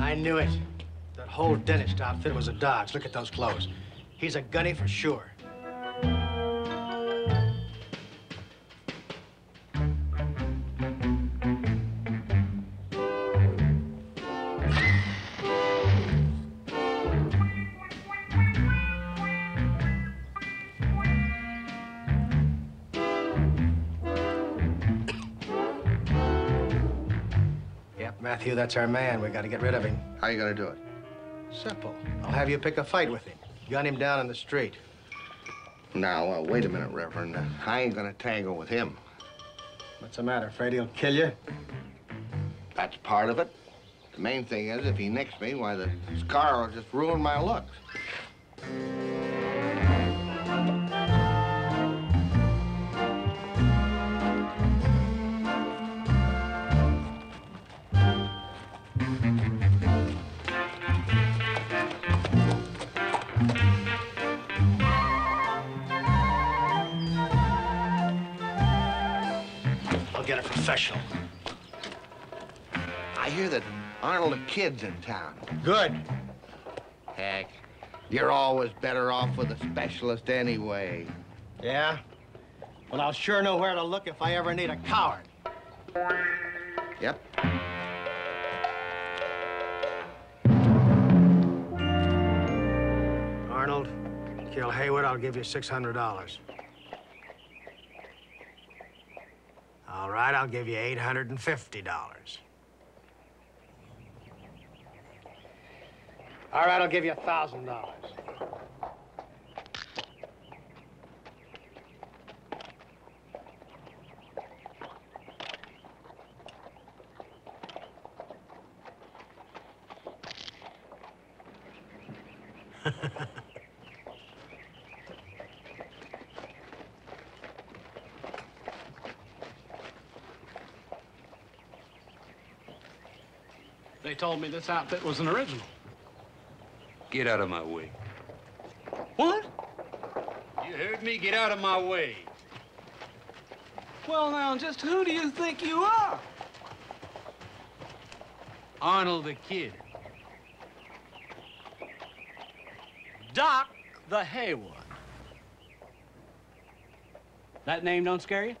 I knew it. That whole dentist outfit was a dodge. Look at those clothes. He's a gunny for sure. Matthew, that's our man. We got to get rid of him. How you gonna do it? Simple. I'll have you pick a fight with him. Gun him down in the street. Now, wait a minute, Reverend. I ain't gonna tangle with him. What's the matter? Afraid he'll kill you? That's part of it. The main thing is, if he nicks me, why, the scar will just ruin my looks. I'll get a professional. I hear that Arnold the Kid's in town. Good. Heck, you're always better off with a specialist anyway. Yeah? Well, I'll sure know where to look if I ever need a coward. Yep. Arnold, kill Haywood, I'll give you $600. All right, I'll give you $850. All right, I'll give you $1,000. They told me this outfit was an original. Get out of my way. What? You heard me. Get out of my way. Well, now, just who do you think you are? Arnold the Kid. Doc the Haywood. That name don't scare you?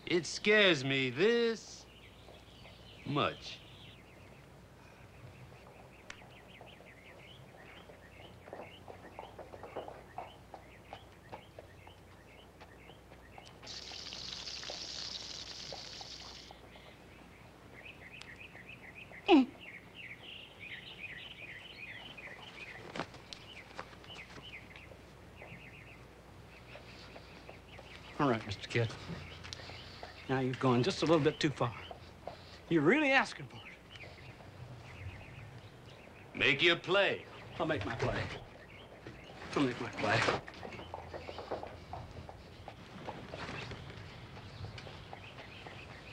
It scares me this much. All right, Mr. Kid. Now you've gone just a little bit too far. You're really asking for it. Make your play. I'll make my play. I'll make my play.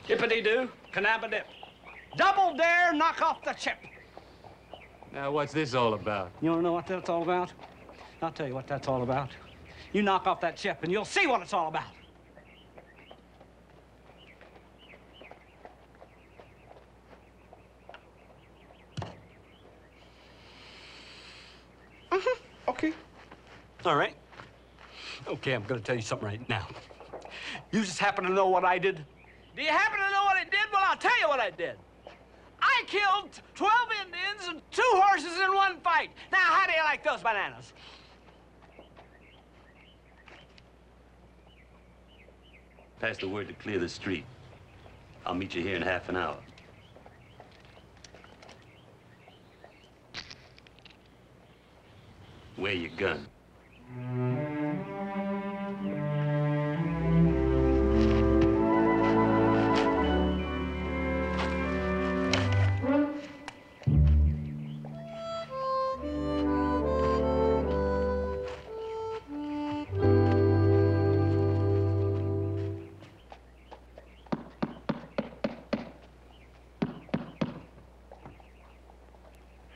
Hippity-doo, canabba-dip. Double dare, knock off the chip. Now, what's this all about? You want to know what that's all about? I'll tell you what that's all about. You knock off that chip and you'll see what it's all about. Okay. All right. Okay, I'm gonna tell you something right now. You just happen to know what I did? Do you happen to know what I did? Well, I'll tell you what I did. I killed 12 Indians and 2 horses in one fight. Now, how do you like those bananas? Pass the word to clear the street. I'll meet you here in half an hour. Wear your gun.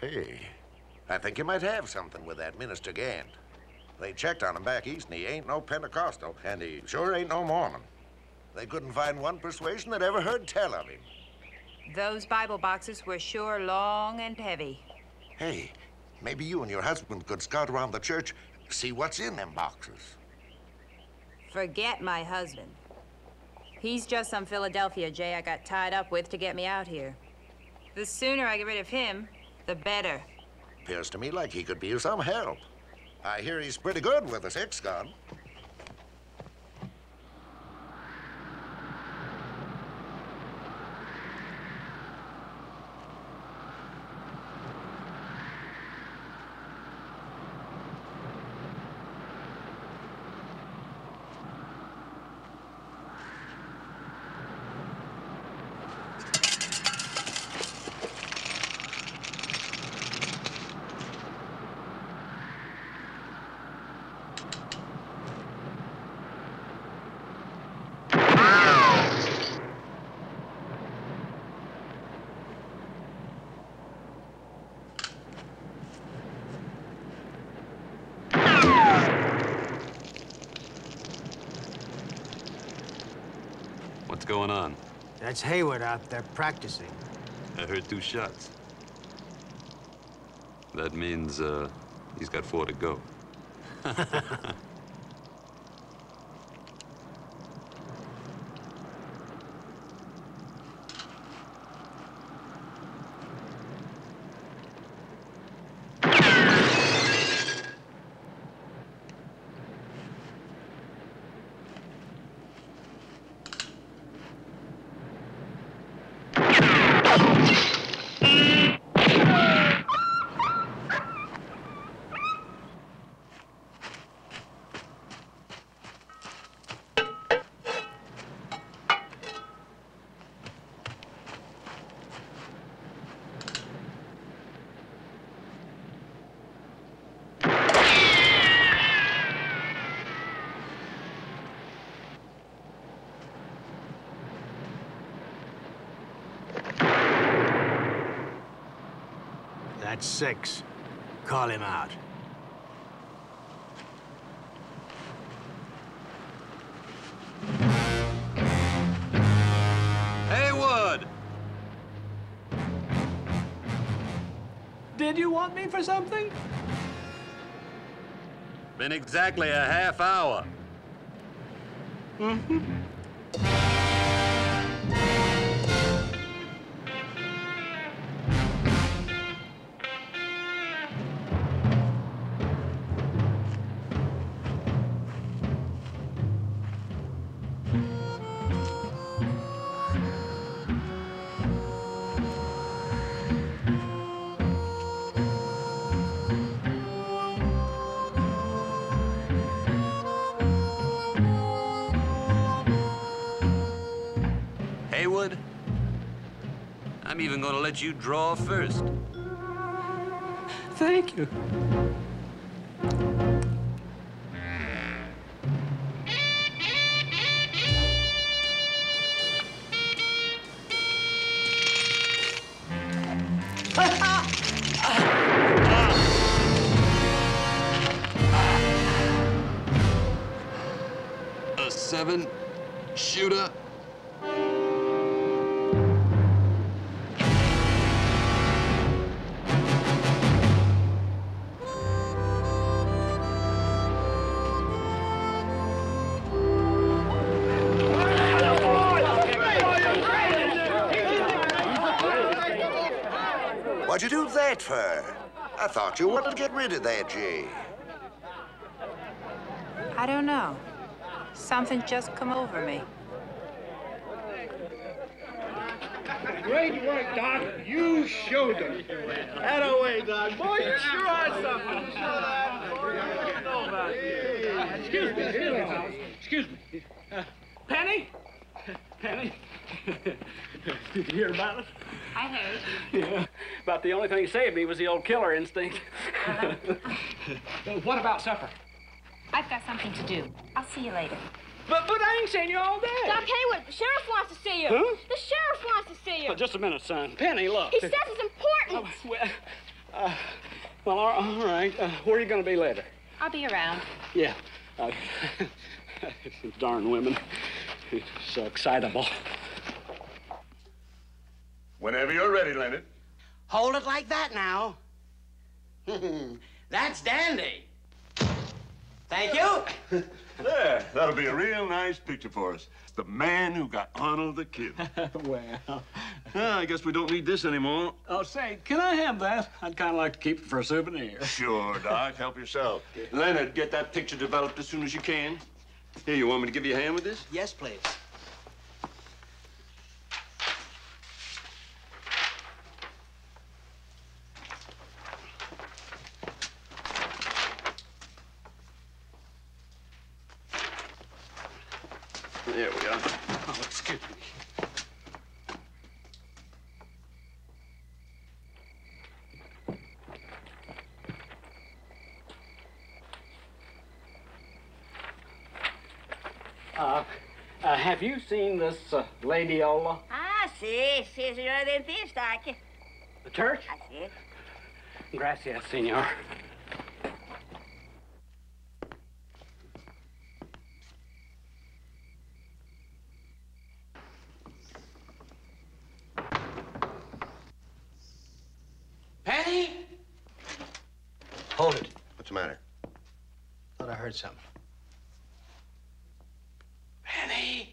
Hey, I think you might have something with that Minister Gant. They checked on him back east, and he ain't no Pentecostal, and he sure ain't no Mormon. They couldn't find one persuasion that ever heard tell of him. Those Bible boxes were sure long and heavy. Hey, maybe you and your husband could scout around the church, see what's in them boxes. Forget my husband. He's just some Philadelphia Jay I got tied up with to get me out here. The sooner I get rid of him, the better. Appears to me like he could be of some help. I hear he's pretty good with a 6-gun. What's going on? That's Hayward out there practicing. I heard 2 shots. That means, he's got 4 to go. That's 6. Call him out. Haywood! Did you want me for something? Been exactly a half hour. Mm-hmm. Haywood, I'm even gonna let you draw first. Thank you. A 7-shooter. What'd you do that for? I thought you wanted to get rid of that Jay. I don't know. Something just come over me. Great work, Doc. You showed them. That-a-way, Doc. Boy, you sure are something. You sure that. Excuse me. Excuse me. Penny? Penny? Did you hear about it? I heard. Yeah. About the only thing saved me was the old killer instinct. What about supper? I've got something to do. I'll see you later. But I ain't seen you all day. Doc Hayward, the sheriff wants to see you. Huh? The sheriff wants to see you. Oh, just a minute, son. Penny, look. He says it's important. Well, all right. Where are you going to be later? I'll be around. Yeah. Darn women. So excitable. Whenever you're ready, Leonard. Hold it like that now. That's dandy. Thank you. There, that'll be a real nice picture for us. The man who got Arnold the Kid. Well. I guess we don't need this anymore. Oh, say, can I have that? I'd kind of like to keep it for a souvenir. Sure, Doc. Help yourself. Leonard, get that picture developed as soon as you can. Here, you want me to give you a hand with this? Yes, please. There we are. Oh, excuse me. Have you seen this Lady Ola? Ah, sí, señor dentista. Aquí. The church? Así es. Gracias, senor. Hold it. What's the matter? Thought I heard something. Penny!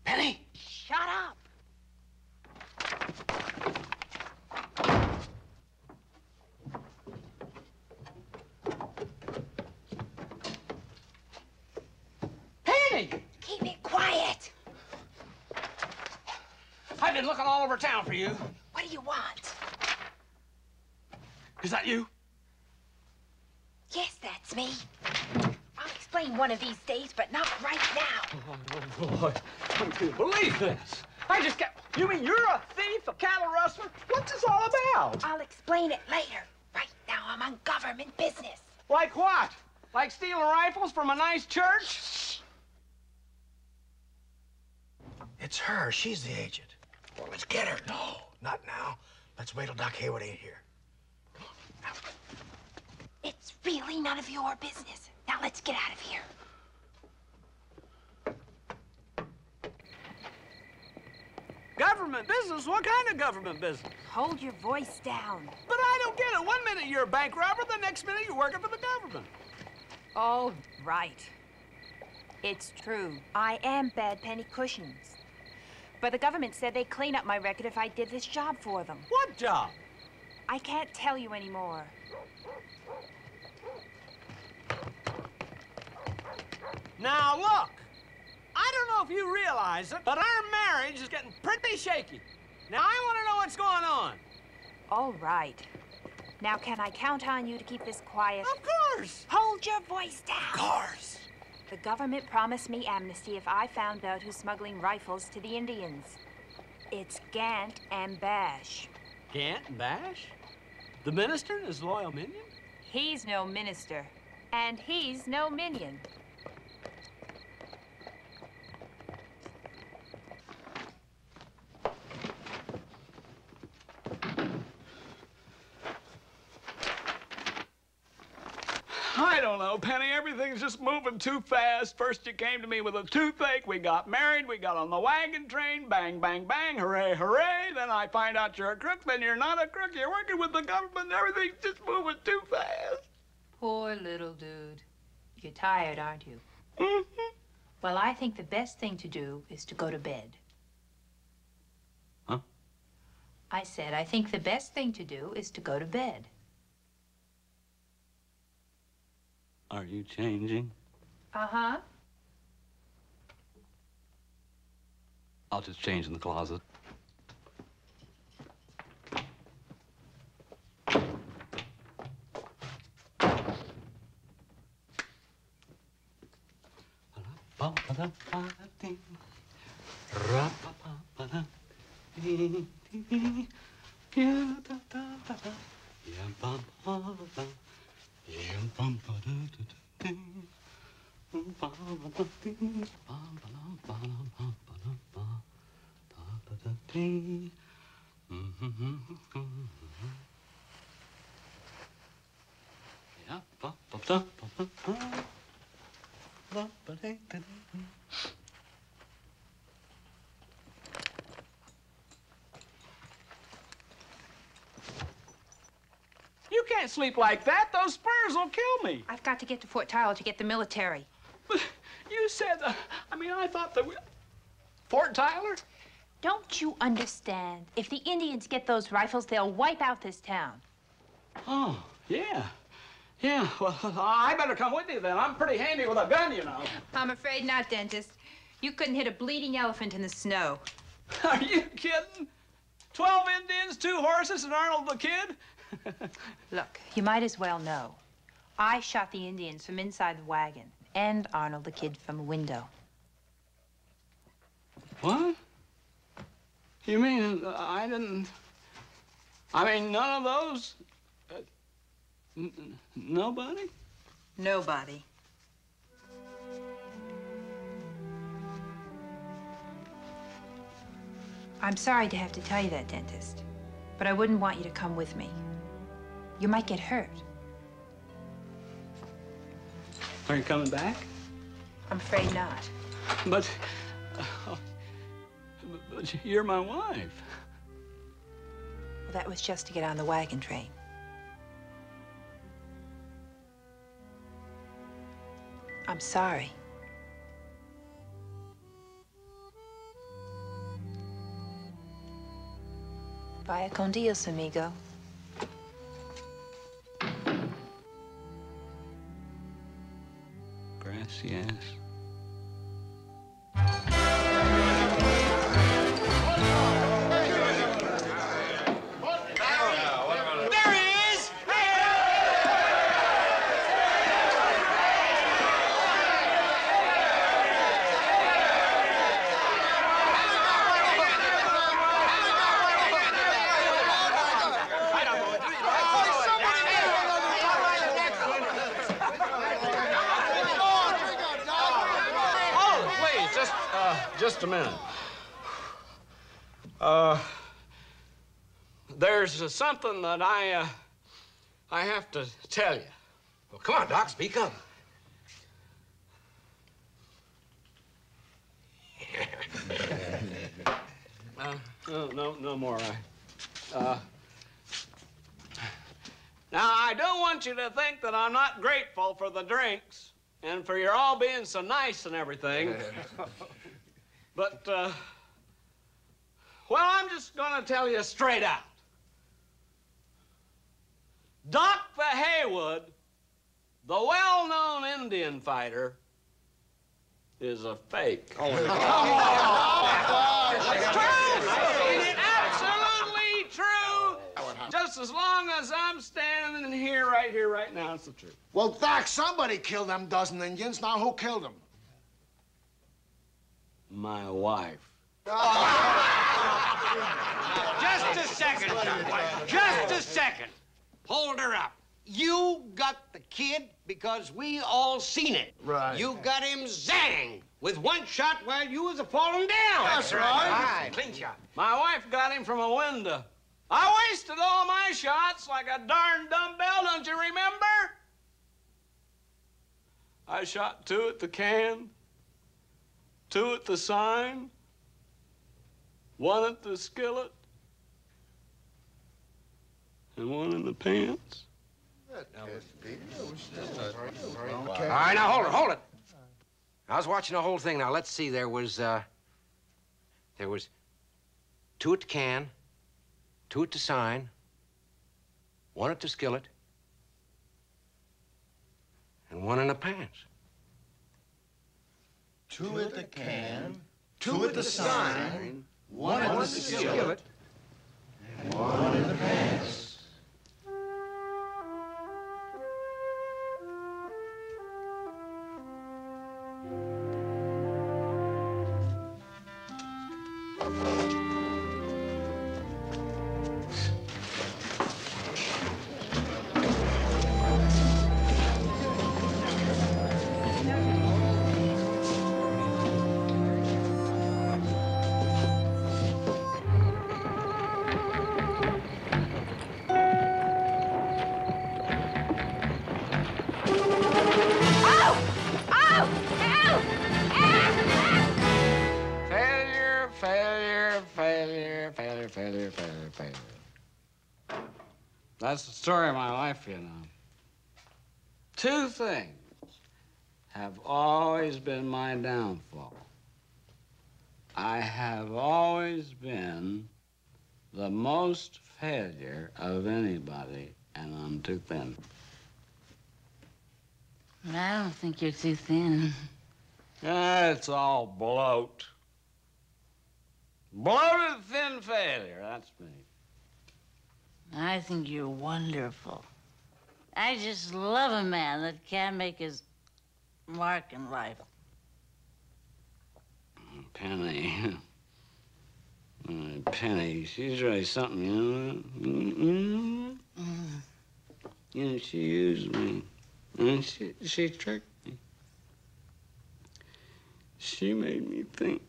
Penny! Shut up. Penny! Keep it quiet. I've been looking all over town for you. What do you want? Is that you? Yes, that's me. I'll explain one of these days, but not right now. Oh, boy. I can't believe this. I just got... You mean you're a thief, a cattle rustler? What's this all about? I'll explain it later. Right now, I'm on government business. Like what? Like stealing rifles from a nice church? It's her. She's the agent. Well, let's get her. No, not now. Let's wait till Doc Hayward ain't here. It's really none of your business. Now let's get out of here. Government business? What kind of government business? Hold your voice down. But I don't get it. 1 minute you're a bank robber, the next minute you're working for the government. All right. It's true. I am Bad Penny Cushions. But the government said they'd clean up my record if I did this job for them. What job? I can't tell you anymore. Now, look. I don't know if you realize it, but our marriage is getting pretty shaky. Now, I want to know what's going on. All right. Now, can I count on you to keep this quiet? Of course. Hold your voice down. Of course. The government promised me amnesty if I found out who's smuggling rifles to the Indians. It's Gant and Bash. Gant and Bash? The minister and his loyal minion? He's no minister, and he's no minion. I don't know, Penny. Everything's just moving too fast. First you came to me with a toothache. We got married. We got on the wagon train. Bang, bang, bang. Hooray, hooray. Then I find out you're a crook. Then you're not a crook. You're working with the government. Everything's just moving too fast. Poor little dude. You're tired, aren't you? Mm-hmm. Well, I think the best thing to do is to go to bed. Huh? I said I think the best thing to do is to go to bed. Are you changing? Uh-huh. I'll just change in the closet. You can't sleep like that. Those spurs will kill me. I've got to get to Fort Tyler to get the military. But you said, I thought that we... Fort Tyler? Don't you understand? If the Indians get those rifles, they'll wipe out this town. Oh, yeah. Yeah, well, I better come with you then. I'm pretty handy with a gun, you know. I'm afraid not, dentist. You couldn't hit a bleeding elephant in the snow. Are you kidding? 12 Indians, 2 horses, and Arnold the Kid? Look, you might as well know. I shot the Indians from inside the wagon and Arnold the Kid from a window. What? You mean I didn't... I mean, none of those... nobody? Nobody. I'm sorry to have to tell you that, dentist, but I wouldn't want you to come with me. You might get hurt. Are you coming back? I'm afraid not. But you're my wife. Well, that was just to get on the wagon train. I'm sorry. Vaya con Dios, amigo. Gracias. There he is! Just a minute. There's something that I have to tell you. Well, come on, Doc, speak up. No more. Now, I don't want you to think that I'm not grateful for the drinks and for your all being so nice and everything. But, well, I'm just gonna tell you straight out. Doc the Haywood, the well-known Indian fighter, is a fake. Oh, it's true! It's absolutely true! Just as long as I'm standing here, right now, it's the truth. Well, Doc, somebody killed them dozen Indians. Now, who killed them? My wife. Just a second, Doc. Just a second. Hold her up. You got the kid because we all seen it. Right. You got him zang with one shot while you was a-falling down. That's right. Clean shot. My wife got him from a window. I wasted all my shots like a darn dumbbell, don't you remember? I shot 2 at the can, 2 at the sign, 1 at the skillet, and 1 in the pants. All right, now hold it. I was watching the whole thing. Now let's see. There was 2 at the can, 2 at the sign, 1 at the skillet, and 1 in the pants. 2 at the can, 2 at the sign, 1 at the skillet, and 1 in the pants. Failure. That's the story of my life, you know. 2 things have always been my downfall. I have always been the most failure of anybody, and I'm too thin. I don't think you're too thin. It's all bloat. Bloated, thin failure, that's me. I think you're wonderful. I just love a man that can make his mark in life. Penny. Penny, she's really something, you know? You know, she used me. And she tricked me. She made me think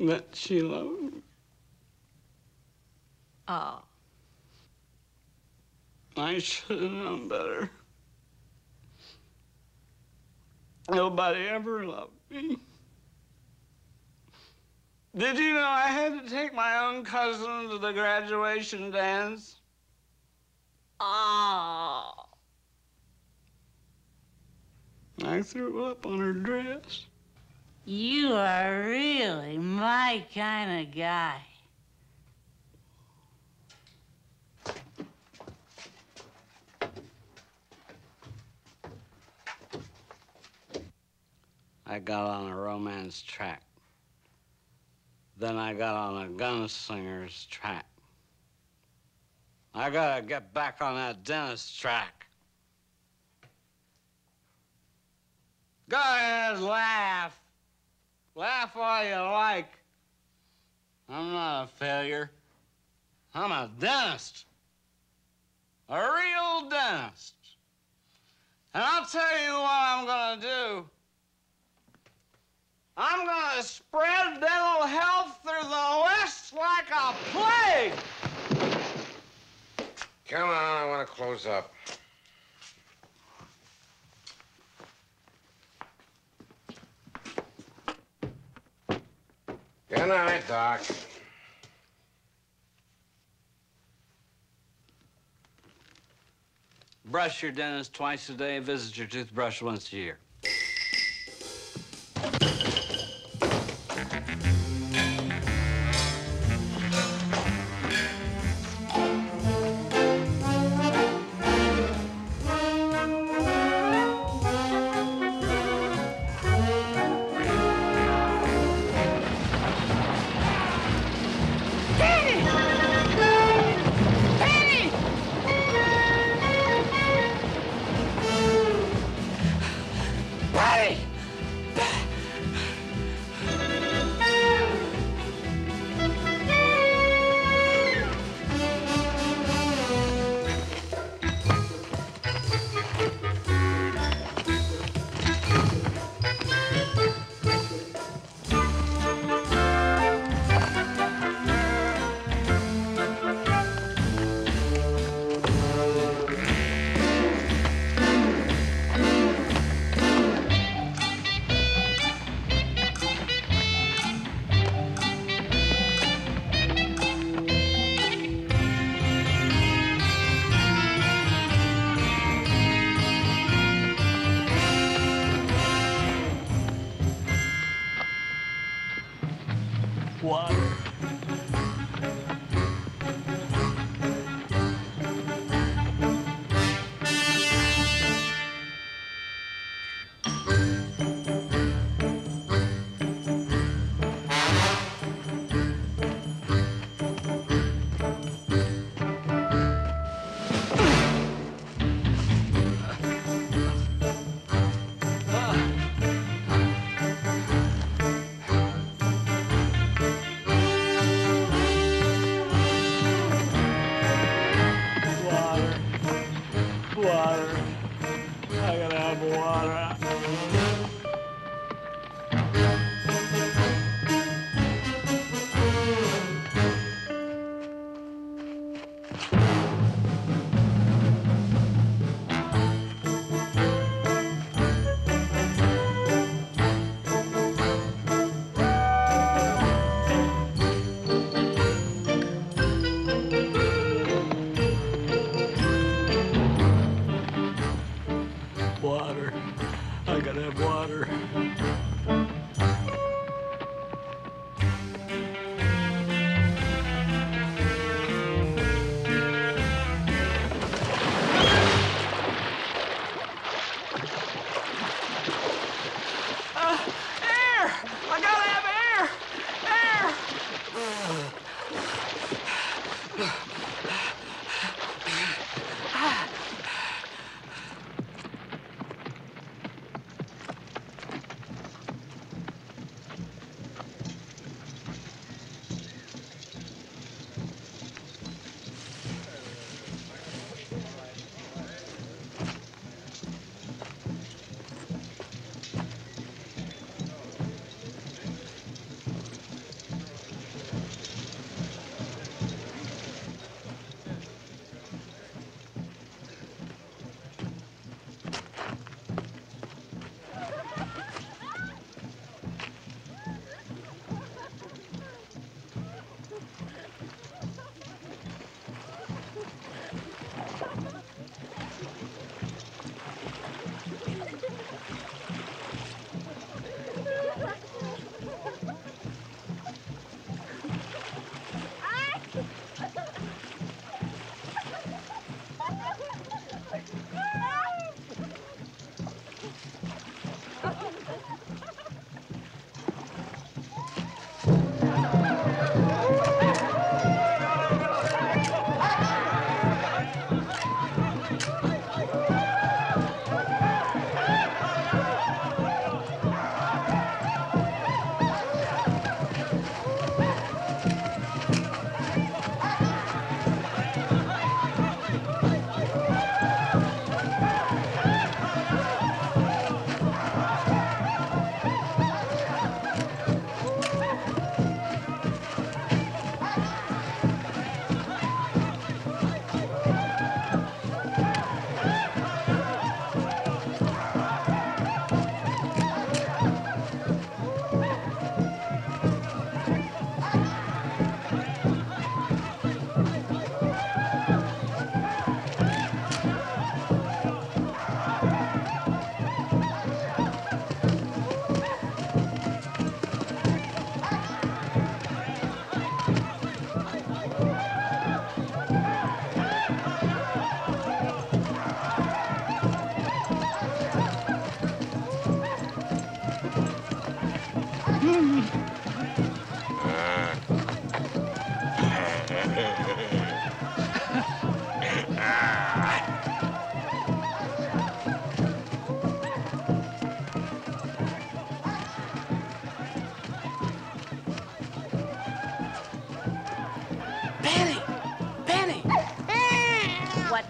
that she loved me. Oh. I should have known better. Nobody ever loved me. Did you know I had to take my own cousin to the graduation dance? Oh. I threw up on her dress. You are really my kind of guy. I got on a romance track. Then I got on a gunslinger's track. I gotta get back on that dentist track. Go ahead, laugh. Laugh all you like. I'm not a failure. I'm a dentist. A real dentist. And I'll tell you what I'm gonna do. I'm gonna spread dental health through the West like a plague. Come on, I want to close up. Good night, Doc. Brush your dentist twice a day, visit your toothbrush once a year.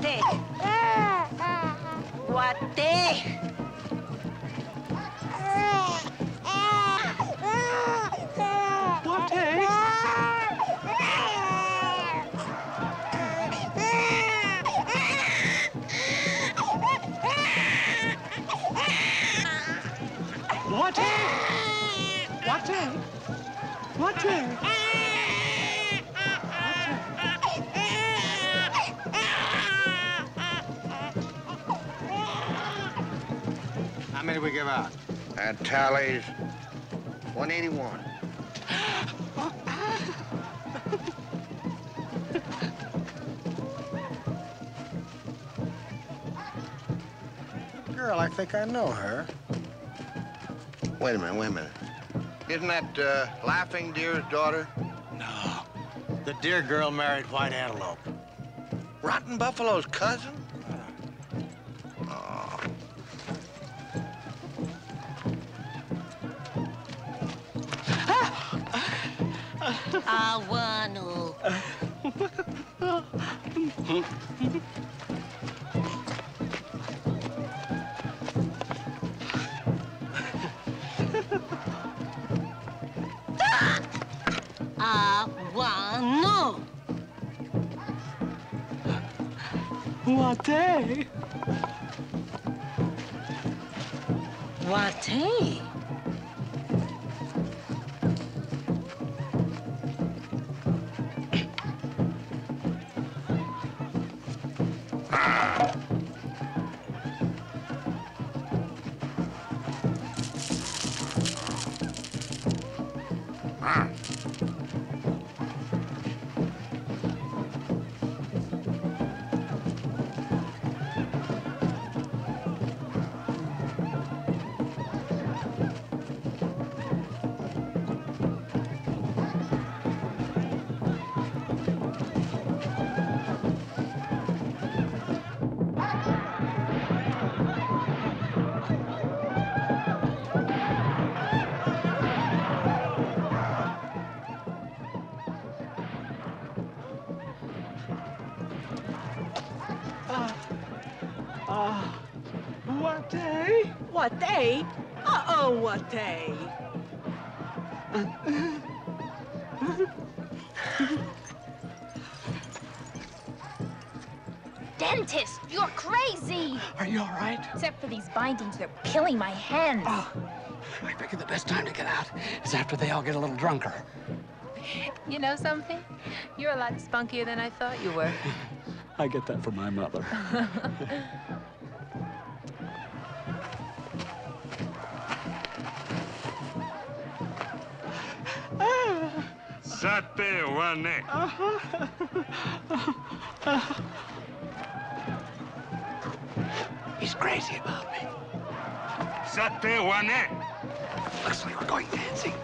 Wate. Wate. How many we give out? That tallies 181. Girl, I think I know her. Wait a minute. Isn't that Laughing Deer's daughter? No. The deer girl married White Antelope. Rotten Buffalo's cousin? I wanna. Wate. Wate. Wate? Wate? Uh-oh, Wate. Dentist, you're crazy! Are you all right? Except for these bindings, they're killing my hands. Oh, I figure the best time to get out is after they all get a little drunker. You know something? You're a lot spunkier than I thought you were. I get that from my mother. Sate wane. He's crazy about me. Sate wane. Looks like we're going dancing.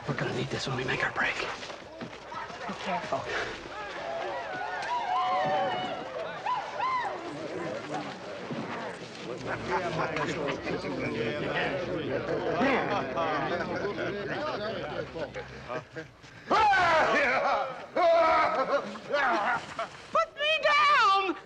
We're gonna need this when we make our break. Be careful. Put me down!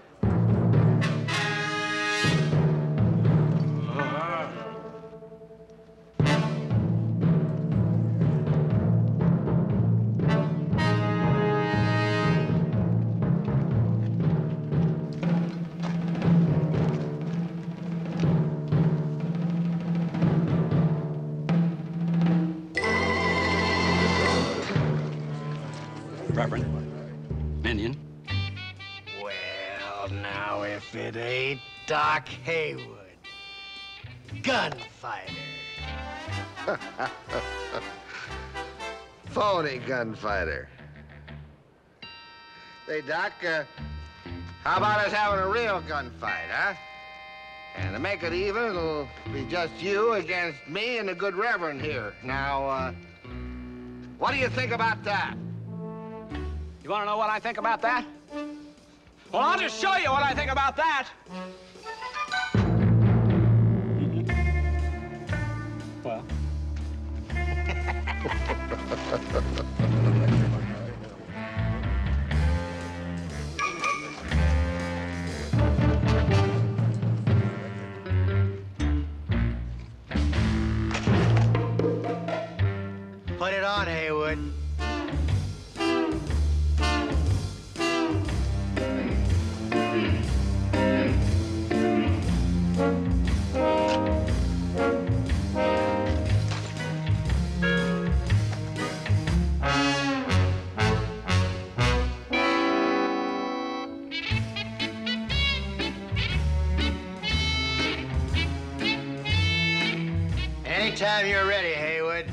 Reverend. Minion. Well, now, if it ain't Doc Haywood, gunfighter. Phony gunfighter. Say, Doc, how about us having a real gunfight, huh? And to make it even, it'll be just you against me and the good Reverend here. Now, what do you think about that? You want to know what I think about that? Well, I'll just show you what I think about that. Well. Put it on, Haywood. Anytime you're ready, Haywood.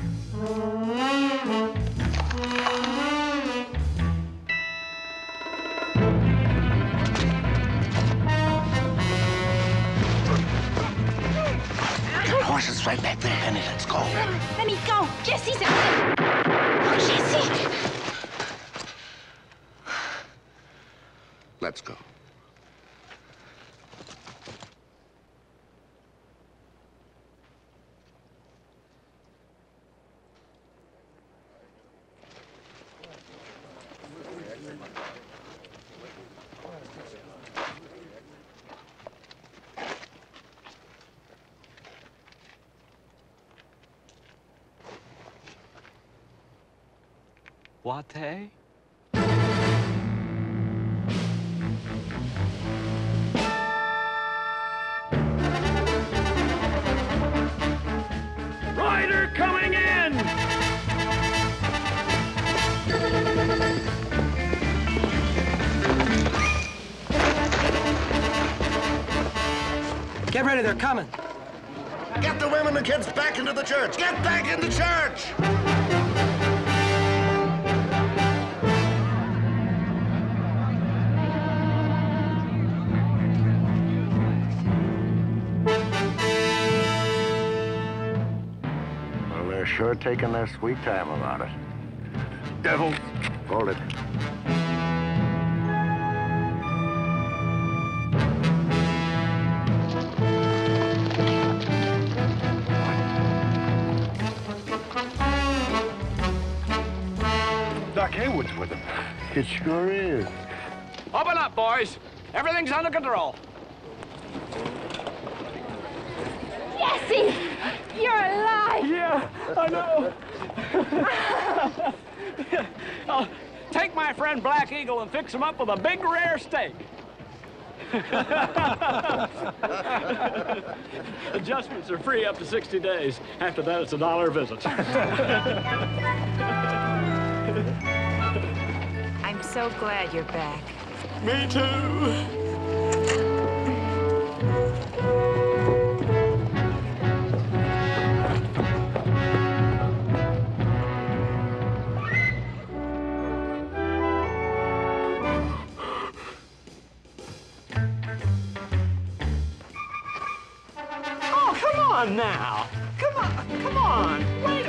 Horses right back there, honey. Let's go. Let me go. Jesse's out. Oh, Jesse. Let's go. What, eh? Rider coming in! Get ready, they're coming. Get the women and kids back into the church! Get back in the church! Well, they're sure taking their sweet time about it. Devils! Hold it. Doc Haywood's with him. It sure is. Open up, boys. Everything's under control. Jesse! You're alive! Yeah, I know. I'll take my friend Black Eagle and fix him up with a big rare steak. Adjustments are free up to 60 days. After that, it's $1 a visit. I'm so glad you're back. Me too. on now. Come on, wake